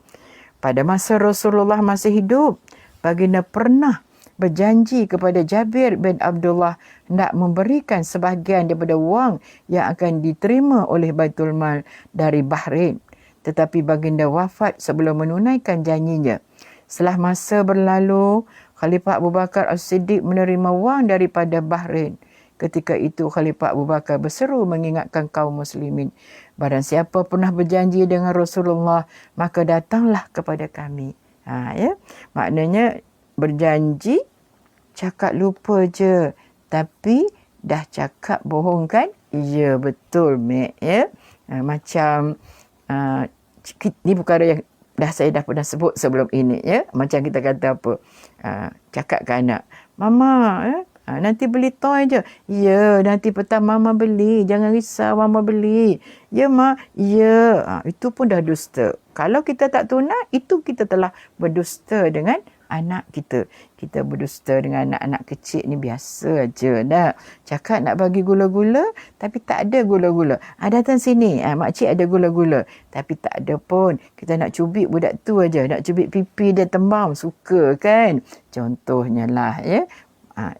Pada masa Rasulullah masih hidup, baginda pernah berjanji kepada Jabir bin Abdullah hendak memberikan sebahagian daripada wang yang akan diterima oleh Baitul Mal dari Bahrain. Tetapi baginda wafat sebelum menunaikan janjinya. Setelah masa berlalu, Khalifah Abu Bakar As-Siddiq menerima wang daripada Bahrain. Ketika itu Khalifah Abu Bakar berseru mengingatkan kaum muslimin, barang siapa pernah berjanji dengan Rasulullah, maka datanglah kepada kami. Ya, maknanya berjanji, cakap lupa je. Tapi dah cakap bohong kan? Ya, betul, Mek. Ya? Macam, ni perkara yang saya dah pernah sebut sebelum ini. Ya? Macam kita kata apa? Cakap ke anak, Mama, nanti beli toy je. Ya, nanti petang Mama beli. Jangan risau, Mama beli. Ya, Mak. Ya. Itu pun dah dusta. Kalau kita tak tunai, itu kita telah berdusta dengan anak kita. Kita berdusta dengan anak-anak kecil ni biasa aja dah. Cakap nak bagi gula-gula, tapi tak ada gula-gula. Datang sini, makcik ada gula-gula. Tapi tak ada pun. Kita nak cubit budak tu aja. Nak cubit pipi dia tembam. Suka kan? Contohnya lah, ya.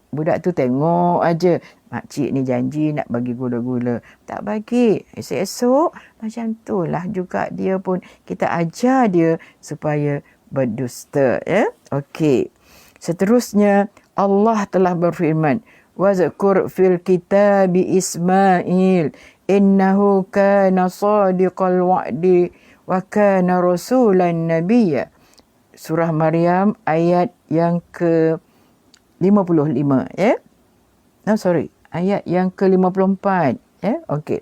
Budak tu tengok aja, makcik ni janji nak bagi gula-gula, tak bagi. Esok-esok macam tu lah juga dia pun. Kita ajar dia supaya berdusta. Ya? Okey. Seterusnya, Allah telah berfirman, وَذْكُرْ فِي الْكِتَابِ إِسْمَائِيلَ إِنَّهُ كَانَ صَادِقَ الْوَعْدِ وَكَانَ رَسُولًا نَبِيًّا. Surah Maryam ayat yang ke-55, ya. Ayat yang ke-54, ya. Okey.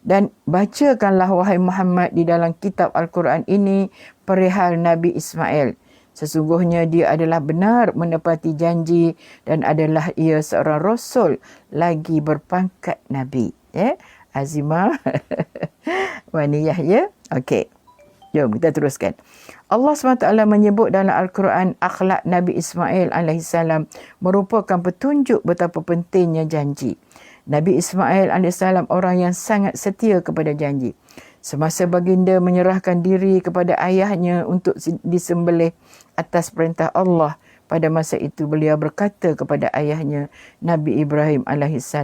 Dan bacakanlah wahai Muhammad di dalam kitab Al-Quran ini perihal Nabi Ismail. Sesungguhnya dia adalah benar menepati janji dan adalah ia seorang rasul lagi berpangkat Nabi, ya. Azimah wa Yahya. Okey. Jom kita teruskan. Allah SWT menyebut dalam Al-Quran akhlak Nabi Ismail AS merupakan petunjuk betapa pentingnya janji. Nabi Ismail AS orang yang sangat setia kepada janji. Semasa baginda menyerahkan diri kepada ayahnya untuk disembelih atas perintah Allah, pada masa itu beliau berkata kepada ayahnya Nabi Ibrahim AS,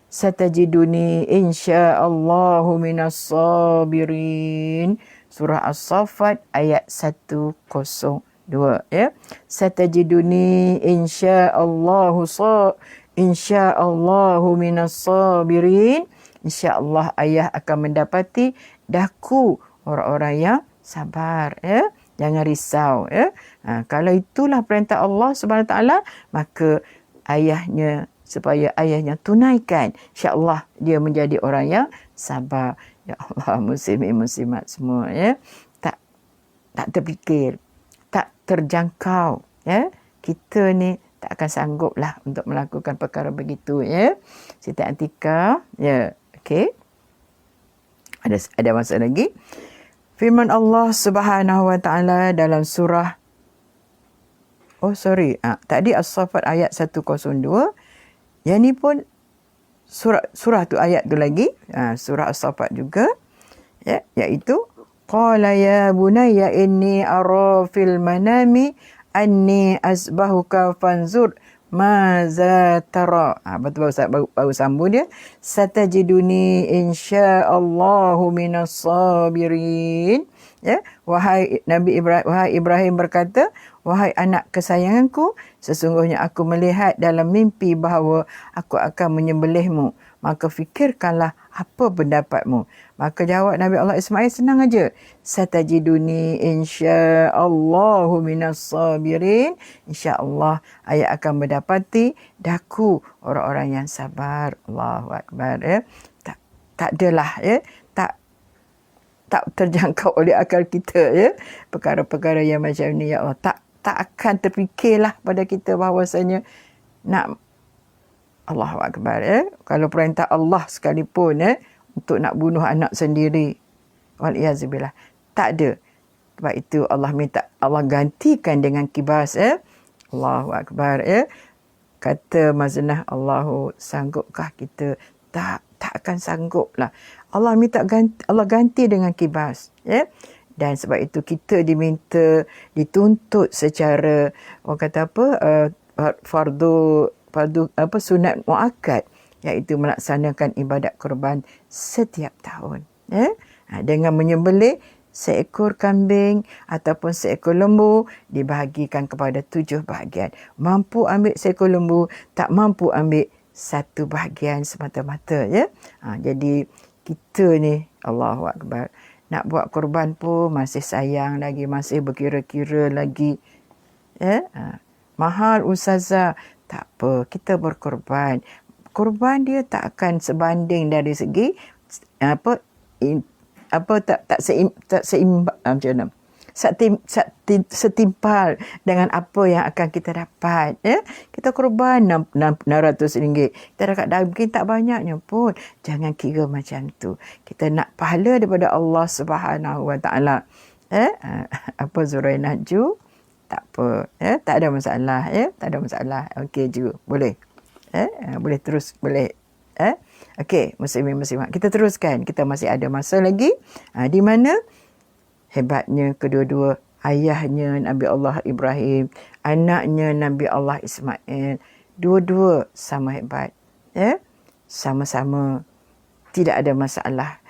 "Satajiduni insya'allahu minas sabirin." Surah As-Saffat ayat 102, ya. Satajiduni insya'allahu minas sabirin. InsyaAllah ayah akan mendapati daku orang-orang yang sabar, ya. Jangan risau, ya. Kalau itulah perintah Allah Subhanahu Wa Taala, maka supaya ayahnya tunaikan, insya-Allah dia menjadi orang yang sabar. Ya Allah, muslimin muslimat semua, ya. Tak terfikir, tak terjangkau, ya. Kita ni tak akan sanggup lah untuk melakukan perkara begitu, ya. Siti Atika, ya. Okey. Ada masa lagi. Firman Allah Subhanahu Wa Taala dalam surah tadi As-Saffat ayat 102. Yang ni pun surah tu ayat tu lagi, surah As-Saffat juga, ya, iaitu qala ya bunayya inni ara fil manami anni asbahuka fanzur maza tara. Baru sambung dia, satajiduni insyaallahu minas sabirin. Ya, wahai Ibrahim berkata, wahai anak kesayanganku, sesungguhnya aku melihat dalam mimpi bahawa aku akan menyembelihmu. Maka fikirkanlah apa pendapatmu. Maka jawab Nabi Allah Ismail senang aja. Satajiduni insya'allahu minas sabirin. InsyaAllah ayah akan mendapati daku orang-orang yang sabar. Allahu Akbar. Ya. Tak adalah, ya. Tak terjangkau oleh akal kita, ya. Perkara-perkara yang macam ni, ya Allah. Tak akan terfikirlah pada kita bahawasanya nak Allahu Akbar. Kalau perintah Allah sekalipun untuk nak bunuh anak sendiri, wal-iyazubillah, tak ada. Sebab itu Allah minta Allah gantikan dengan kibas. Allahu Akbar. Kata Maznah, Allahu sanggupkah kita? Tak akan sanggup lah. Allah minta ganti, Allah ganti dengan kibas. Dan sebab itu kita dituntut secara, orang kata apa, fardu sunat muakkad, iaitu melaksanakan ibadat kurban setiap tahun. Dengan menyembelih seekor kambing ataupun seekor lembu, dibahagikan kepada 7 bahagian. Mampu ambil seekor lembu, tak mampu ambil 1 bahagian semata-mata. Jadi kita ni, Allahu Akbar, nak buat korban pun masih sayang lagi, masih berkira-kira lagi. Mahal ustazah, tak apa, kita berkorban. Korban dia tak akan sebanding dari segi setimpal dengan apa yang akan kita dapat. Kita korban RM600, kita dapat daging tak banyaknya pun, jangan kira macam tu. Kita nak pahala daripada Allah Subhanahu Wa Taala. Apa Zurainah Ju, tak apa, tak ada masalah, tak ada masalah. Okey Ju, boleh. Boleh terus, boleh. Okey, muslimin-muslimat, kita teruskan. Kita masih ada masa lagi. Di mana hebatnya kedua-dua, ayahnya Nabi Allah Ibrahim, anaknya Nabi Allah Ismail, dua-dua sama hebat. Sama-sama tidak ada masalah.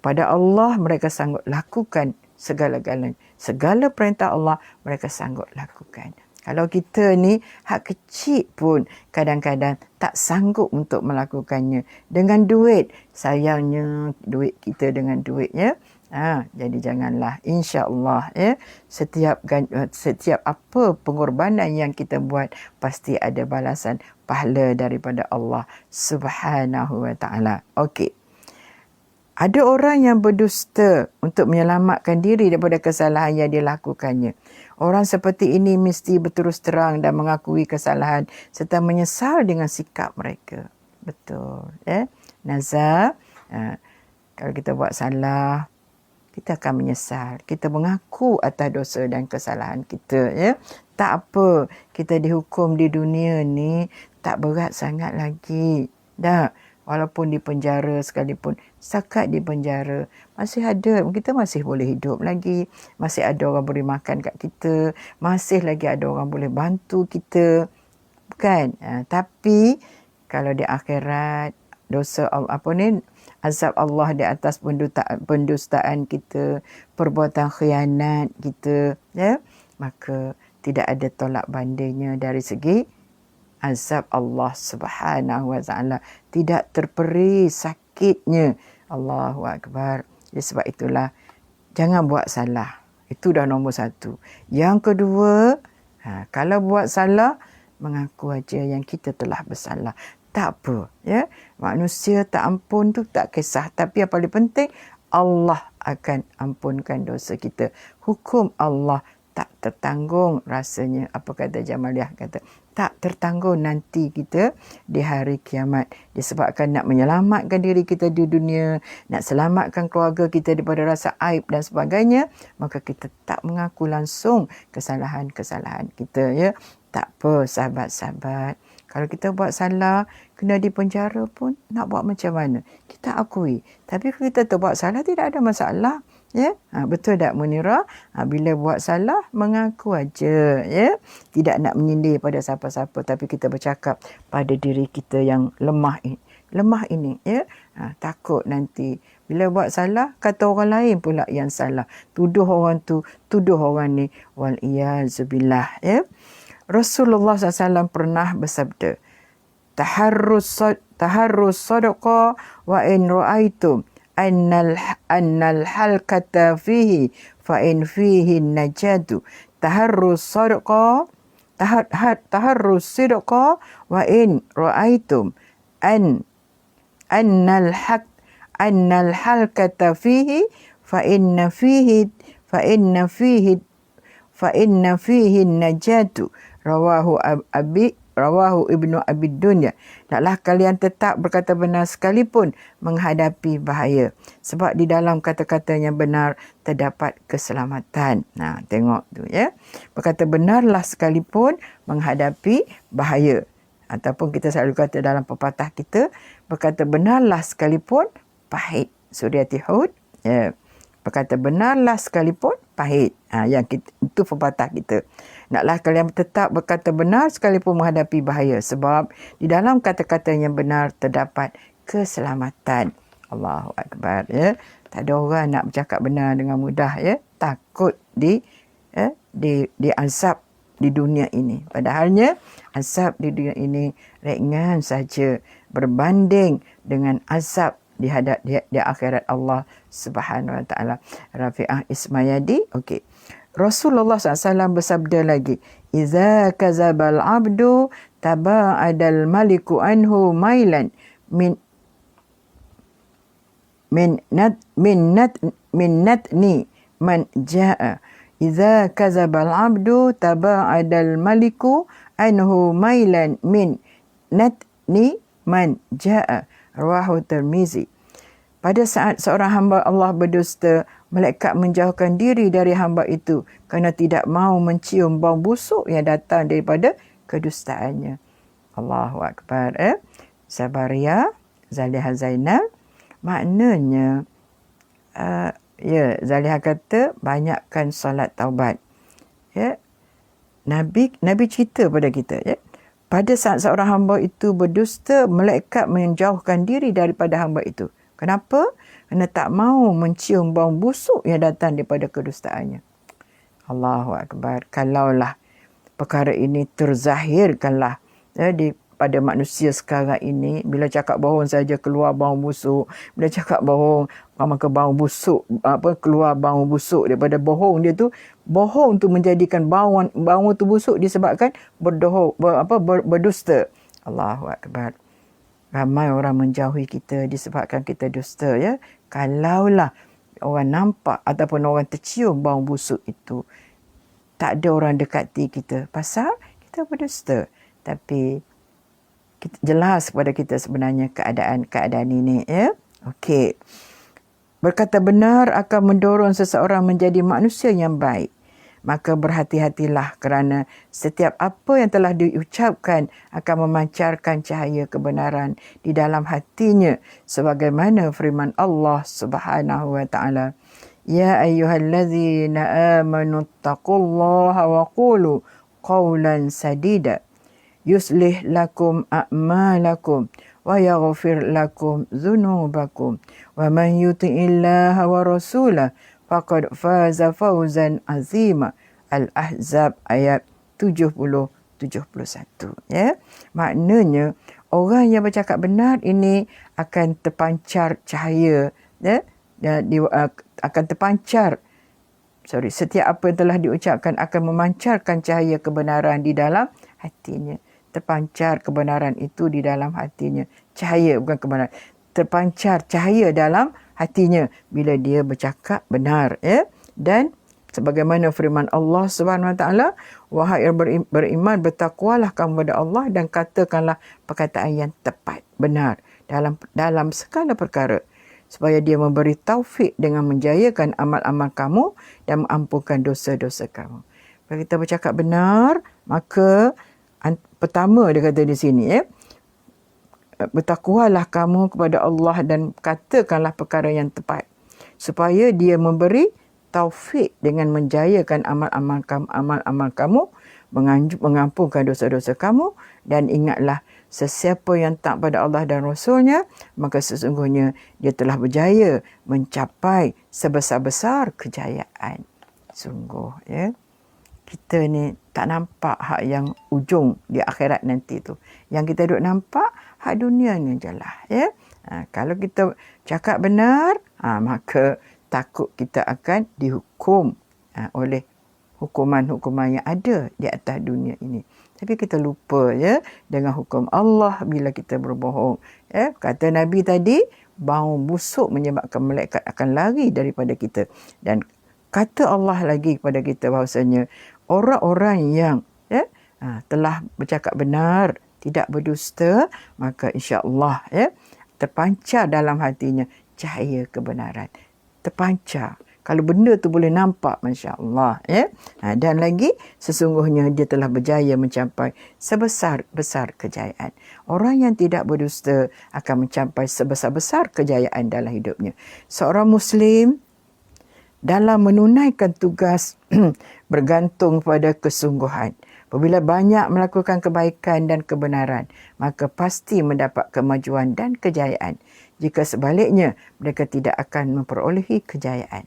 Pada Allah mereka sanggup lakukan segala-galanya. Segala perintah Allah mereka sanggup lakukan. Kalau kita ni hak kecil pun kadang-kadang tak sanggup untuk melakukannya. Dengan duit, sayangnya duit kita dengan duitnya. Jadi janganlah, insya-Allah setiap apa pengorbanan yang kita buat pasti ada balasan pahala daripada Allah Subhanahu Wa Taala. Okey. Ada orang yang berdusta untuk menyelamatkan diri daripada kesalahan yang dilakukannya. Orang seperti ini mesti berterus terang dan mengakui kesalahan serta menyesal dengan sikap mereka. Betul. Nazar, kalau kita buat salah, kita akan menyesal. Kita mengaku atas dosa dan kesalahan kita. Tak apa, kita dihukum di dunia ni tak berat sangat lagi. Dah. Walaupun di penjara sekalipun, setakat di penjara, masih ada, kita masih boleh hidup lagi, masih ada orang boleh makan kat kita, masih lagi ada orang boleh bantu kita, bukan? Tapi kalau di akhirat, dosa azab Allah di atas pendustaan kita, perbuatan khianat kita, maka tidak ada tolak bandingnya dari segi azab Allah Subhanahu Wa Taala, tidak terperi sakitnya. Allahu Akbar. Jadi sebab itulah jangan buat salah. Itu dah nombor 1. Yang kedua, kalau buat salah, mengaku aja yang kita telah bersalah. Tak apa, manusia tak ampun tu tak kisah, tapi yang paling penting Allah akan ampunkan dosa kita. Hukum Allah tak tertanggung rasanya. Apa kata Jamaliah? Kata tak tertanggung nanti kita di hari kiamat. Disebabkan nak menyelamatkan diri kita di dunia, nak selamatkan keluarga kita daripada rasa aib dan sebagainya, maka kita tak mengaku langsung kesalahan-kesalahan kita. Tak apa sahabat-sahabat. Kalau kita buat salah, kena di penjara pun, nak buat macam mana? Kita akui. Tapi kalau kita terbuat salah, tidak ada masalah. Betul tak Munirah? Bila buat salah, mengaku aja. Tidak nak menyindir pada siapa-siapa, tapi kita bercakap pada diri kita yang lemah ini. Takut nanti bila buat salah, kata orang lain pula yang salah. Tuduh orang tu, tuduh orang ni. Wal-iyazubillah. Rasulullah SAW pernah bersabda, Taharrus sadaqah wa in ra'aitum annal halkata fihi fa in fihi najatu. Taharrus sadaqah wa in ra'aitum annal halkata fihi fa inna fihi najatu. Rawahu rawahu Ibnu Abi Dunya. Taklah kalian tetap berkata benar sekalipun menghadapi bahaya, sebab di dalam kata-kata yang benar terdapat keselamatan. Nah, tengok tu ya. Berkata benarlah sekalipun menghadapi bahaya. Ataupun kita selalu kata dalam pepatah kita, berkata benarlah sekalipun pahit. Surah Hud, ya. Berkata benarlah sekalipun pahit. Yang kita, itu pepatah kita. Naklah kalian tetap berkata benar sekalipun menghadapi bahaya, sebab di dalam kata-kata yang benar terdapat keselamatan. Allahu Akbar, ya. Tak ada orang nak bercakap benar dengan mudah, ya. Takut diazab di dunia ini. Padahalnya azab di dunia ini ringan saja berbanding dengan azab di akhirat Allah Subhanahu wa taala. Rafi'ah Ismayadi, okey. Rasulullah SAW bersabda lagi, "Iza kazabal abdu taba'adal maliku anhu mailan min natni man ja'a." Iza kazabal abdu taba'adal maliku anhu mailan min natni man ja'a. Rawahu Tirmizi. Pada saat seorang hamba Allah berdusta, malaikat menjauhkan diri dari hamba itu kerana tidak mahu mencium bau busuk yang datang daripada kedustaannya. Allahu Akbar. Sabaria Zaliha Zainal, maknanya Zaliha kata banyakkan solat taubat. Ya. Nabi cerita pada kita, ya. Pada saat seorang hamba itu berdusta, malaikat menjauhkan diri daripada hamba itu. Kenapa? Kerana tak mahu mencium bau busuk yang datang daripada kedustaannya. Allahu Akbar. Kalaulah perkara ini terzahirkanlah pada manusia sekarang ini, bila cakap bohong saja keluar bau busuk, bila cakap bohong maka bau busuk, keluar bau busuk daripada bohong dia tu. Bohong tu menjadikan bau tu busuk disebabkan berdusta. Allahu Akbar. Ramai orang menjauhi kita disebabkan kita dusta, ya. Kalaulah orang nampak ataupun orang tercium bau busuk itu, tak ada orang dekati kita pasal kita berdusta. Tapi jelas kepada kita sebenarnya keadaan ini, ya. Okey. Berkata benar akan mendorong seseorang menjadi manusia yang baik. Maka berhati-hatilah kerana setiap apa yang telah diucapkan akan memancarkan cahaya kebenaran di dalam hatinya, sebagaimana firman Allah Subhanahu wa taala, "Ya ayyuhallazina amanu taqullaha wa qulu qawlan sadida yuslih lakum a'malakum wa yaghfir lakum dhunubakum wa man yuti'illaha wa rasulahu faqad faza fawzan azima." Al-Ahzab ayat 70-71, ya. Maknanya orang yang bercakap benar ini akan terpancar cahaya, ya. Akan terpancar setiap apa yang telah diucapkan akan memancarkan cahaya kebenaran di dalam hatinya. Terpancar kebenaran itu di dalam hatinya. Cahaya, bukan kebenaran. Terpancar cahaya dalam hatinya bila dia bercakap benar, ya. Dan sebagaimana firman Allah Subhanahu wa taala, "Wahai yang beriman, bertakwalah kamu kepada Allah dan katakanlah perkataan yang tepat, benar dalam segala perkara, supaya dia memberi taufik dengan menjayakan amal-amal kamu dan mengampunkan dosa-dosa kamu." Bila kita bercakap benar, maka pertama dia kata di sini, ya, bertakwalah kamu kepada Allah dan katakanlah perkara yang tepat, supaya dia memberi taufik dengan menjayakan amal-amal kamu, mengampunkan dosa-dosa kamu. Dan ingatlah, sesiapa yang taat pada Allah dan Rasulnya, maka sesungguhnya dia telah berjaya mencapai sebesar-besar kejayaan. Sungguh, ya. Kita ni tak nampak hak yang ujung di akhirat nanti tu. Yang kita duk nampak hak dunia ni je lah, ya. Kalau kita cakap benar, maka takut kita akan dihukum oleh hukuman-hukuman yang ada di atas dunia ini. Tapi kita lupa, ya, dengan hukum Allah bila kita berbohong. Ya, kata Nabi tadi, bau busuk menyebabkan malaikat akan lari daripada kita. Dan kata Allah lagi kepada kita bahawasanya orang-orang yang telah bercakap benar, tidak berdusta, maka insya-Allah terpancar dalam hatinya cahaya kebenaran. Terpancar. Kalau benda tu boleh nampak, masya-Allah, dan lagi sesungguhnya dia telah berjaya mencapai sebesar-besar kejayaan. Orang yang tidak berdusta akan mencapai sebesar-besar kejayaan dalam hidupnya. Seorang Muslim dalam menunaikan tugas bergantung pada kesungguhan. Apabila banyak melakukan kebaikan dan kebenaran, maka pasti mendapat kemajuan dan kejayaan. Jika sebaliknya, mereka tidak akan memperolehi kejayaan.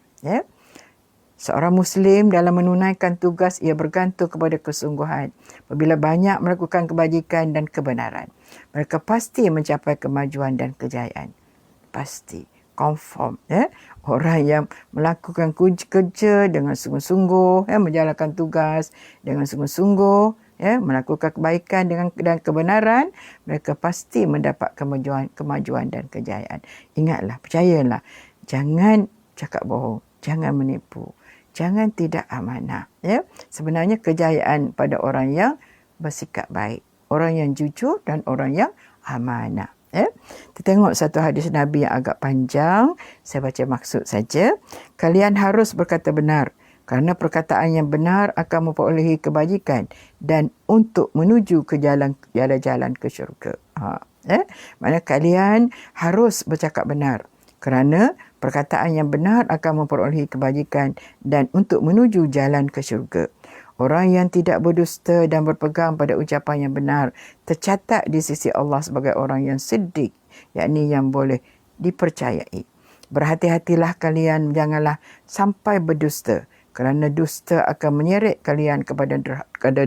Seorang Muslim dalam menunaikan tugas, ia bergantung kepada kesungguhan. Apabila banyak melakukan kebajikan dan kebenaran, mereka pasti mencapai kemajuan dan kejayaan. Pasti. Confirm. Orang yang melakukan kerja dengan sungguh-sungguh, menjalankan tugas dengan sungguh-sungguh, melakukan kebaikan dan kebenaran, mereka pasti mendapat kemajuan dan kejayaan. Ingatlah, percayalah, jangan cakap bohong, jangan menipu, jangan tidak amanah. Sebenarnya kejayaan pada orang yang bersikap baik, orang yang jujur dan orang yang amanah. Kita tengok satu hadis Nabi yang agak panjang. Saya baca maksud saja. Kalian harus berkata benar, kerana perkataan yang benar akan memperolehi kebajikan dan untuk menuju ke jalan-jalan ke syurga. Maksudnya kalian harus bercakap benar, kerana perkataan yang benar akan memperolehi kebajikan dan untuk menuju jalan ke syurga. Orang yang tidak berdusta dan berpegang pada ucapan yang benar tercatat di sisi Allah sebagai orang yang siddiq, yakni yang boleh dipercayai. Berhati-hatilah kalian, janganlah sampai berdusta, kerana dusta akan menyeret kalian kepada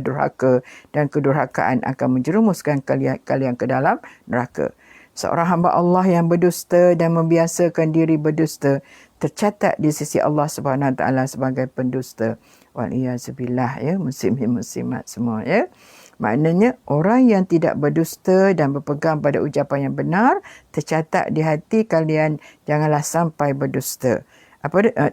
durhaka, dan kedurhakaan akan menjerumuskan kalian ke dalam neraka. Seorang hamba Allah yang berdusta dan membiasakan diri berdusta tercatat di sisi Allah Subhanahu Wa Taala sebagai pendusta. Waliyazubillah, muslimin-muslimat semua, Maknanya orang yang tidak berdusta dan berpegang pada ucapan yang benar tercatat di hati kalian, janganlah sampai berdusta.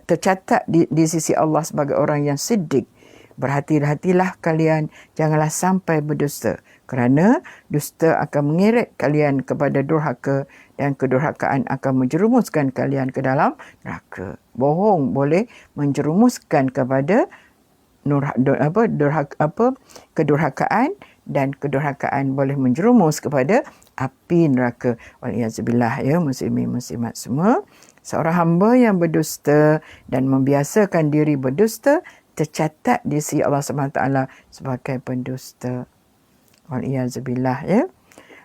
Tercatat di sisi Allah sebagai orang yang siddiq. Berhati-hatilah kalian, janganlah sampai berdusta, kerana dusta akan mengeret kalian kepada durhaka, dan kedurhakaan akan menjerumuskan kalian ke dalam neraka. Bohong boleh menjerumuskan kepada kedurhakaan, dan kedurhakaan boleh menjerumus kepada api neraka. Waliyazubillah, muslimin muslimat semua. Seorang hamba yang berdusta dan membiasakan diri berdusta tercatat di sisi Allah SWT sebagai pendusta. Waliyazubillah,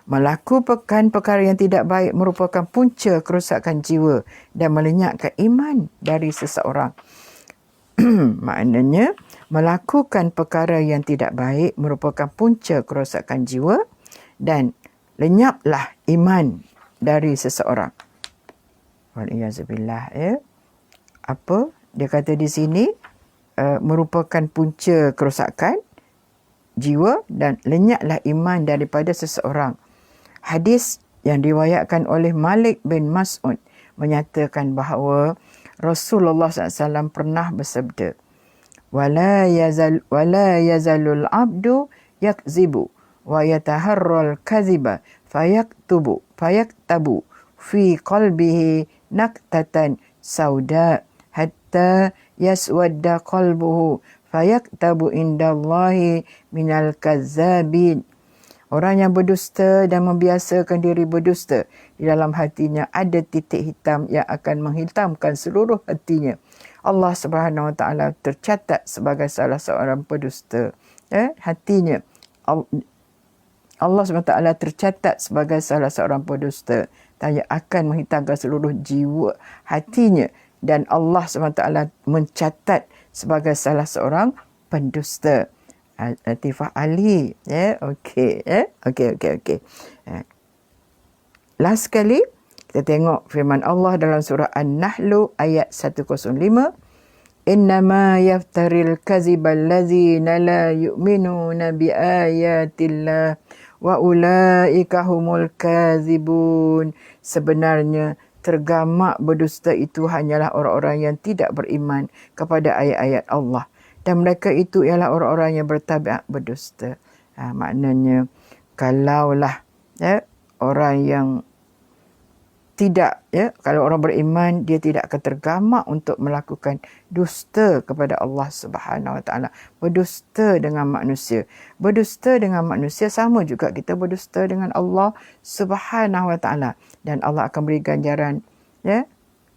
melakukan perkara yang tidak baik merupakan punca kerosakan jiwa dan melenyapkan iman dari seseorang. Maknanya, melakukan perkara yang tidak baik merupakan punca kerosakan jiwa dan lenyaplah iman dari seseorang. Waliyazubillah, apa dia kata di sini? Merupakan punca kerosakan jiwa dan lenyaplah iman daripada seseorang. Hadis yang diriwayatkan oleh Malik bin Mas'ud menyatakan bahawa Rasulullah SAW pernah bersabda, wala yazalul abdu yakzibu wa yataharral kaziba fayaktabu fi qalbihi naktatan sauda hatta yaswadda qalbuhu fayaktabu indallahi minal kazzabin. Orang yang berdusta dan membiasakan diri berdusta, di dalam hatinya ada titik hitam yang akan menghitamkan seluruh hatinya. Allah Subhanahu Wa Taala tercatat sebagai salah seorang pendusta. Hatinya. Allah Subhanahu Wa Taala tercatat sebagai salah seorang pendusta. Yang akan menghitamkan seluruh jiwa hatinya. Dan Allah Subhanahu Wa Taala mencatat sebagai salah seorang pendusta. Latifah Ali. Okey. Last sekali, kita tengok firman Allah dalam surah An-Nahl ayat 105. Innama yaftaril kaziba allazina la yu'minuna biayatillah wa ulaika humul kazibun. Sebenarnya tergamak berdusta itu hanyalah orang-orang yang tidak beriman kepada ayat-ayat Allah. Dan mereka itu ialah orang-orang yang bertabiat berdusta. Maknanya kalaulah orang yang tidak, kalau orang beriman dia tidak akan tergamak untuk melakukan dusta kepada Allah Subhanahu Wa Taala, berdusta dengan manusia. Berdusta dengan manusia sama juga kita berdusta dengan Allah Subhanahu Wa Taala, dan Allah akan beri ganjaran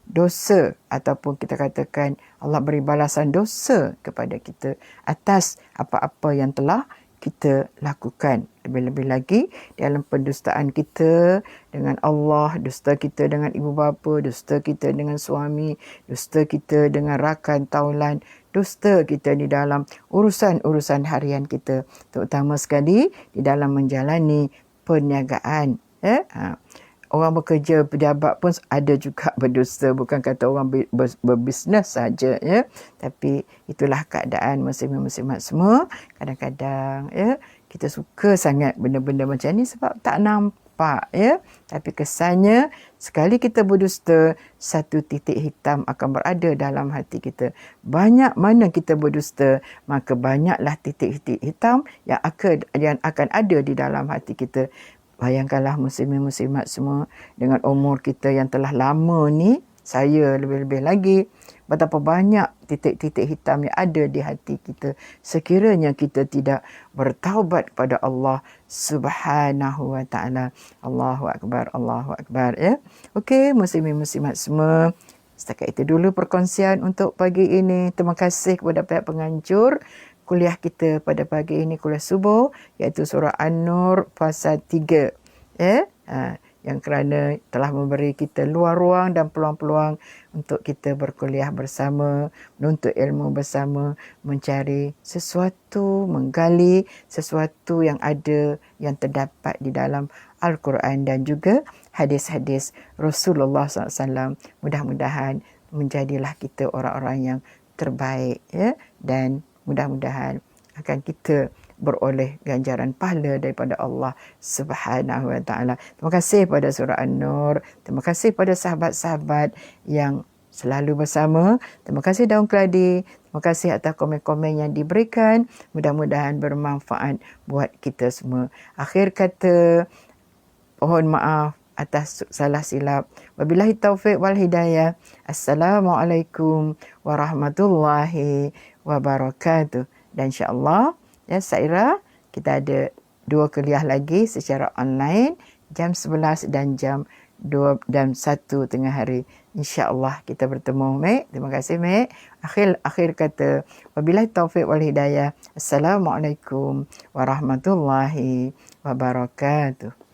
dosa, ataupun kita katakan Allah beri balasan dosa kepada kita atas apa-apa yang telah kita lakukan. Lebih-lebih lagi dalam pendustaan kita dengan Allah, dusta kita dengan ibu bapa, dusta kita dengan suami, dusta kita dengan rakan taulan, dusta kita di dalam urusan-urusan harian kita, terutama sekali di dalam menjalani perniagaan. Orang bekerja, pejabat pun ada juga berdusta, bukan kata orang berbisnes saja, tapi itulah keadaan muslimin-muslimat semua. Kadang-kadang kita suka sangat benda-benda macam ni sebab tak nampak, tapi kesannya sekali kita berdusta, satu titik hitam akan berada dalam hati kita. Banyak mana kita berdusta, maka banyaklah titik-titik hitam yang akan ada di dalam hati kita. Bayangkanlah muslimin-muslimat semua, dengan umur kita yang telah lama ni, saya lebih-lebih lagi, betapa banyak titik-titik hitam yang ada di hati kita sekiranya kita tidak bertaubat kepada Allah Subhanahu Wa Taala. Allahu Akbar, Allahu Akbar. Okey, muslimin-muslimat semua, setakat itu dulu perkongsian untuk pagi ini. Terima kasih kepada pihak penganjur kuliah kita pada pagi ini, kuliah subuh, iaitu surah An-Nur pasal 3. Yang kerana telah memberi kita luar ruang dan peluang-peluang untuk kita berkuliah bersama, menuntut ilmu bersama, mencari sesuatu, menggali sesuatu yang ada, yang terdapat di dalam Al-Quran dan juga hadis-hadis Rasulullah SAW. Mudah-mudahan menjadilah kita orang-orang yang terbaik, dan mudah-mudahan akan kita beroleh ganjaran pahala daripada Allah Subhanahu Wa Taala. Terima kasih pada surah An-Nur. Terima kasih pada sahabat-sahabat yang selalu bersama. Terima kasih Daun Keladi. Terima kasih atas komen-komen yang diberikan. Mudah-mudahan bermanfaat buat kita semua. Akhir kata, mohon maaf atas salah silap. Wabillahi taufiq wal hidayah. Assalamualaikum warahmatullahi wabarakatuh. Dan insya-Allah, Saira, kita ada 2 kuliah lagi secara online, jam 11 dan jam 1 tengah hari. Insya-Allah kita bertemu, Mek. Terima kasih, Mek. Akhir kata, wabillahi taufiq wal hidayah. Assalamualaikum warahmatullahi wabarakatuh.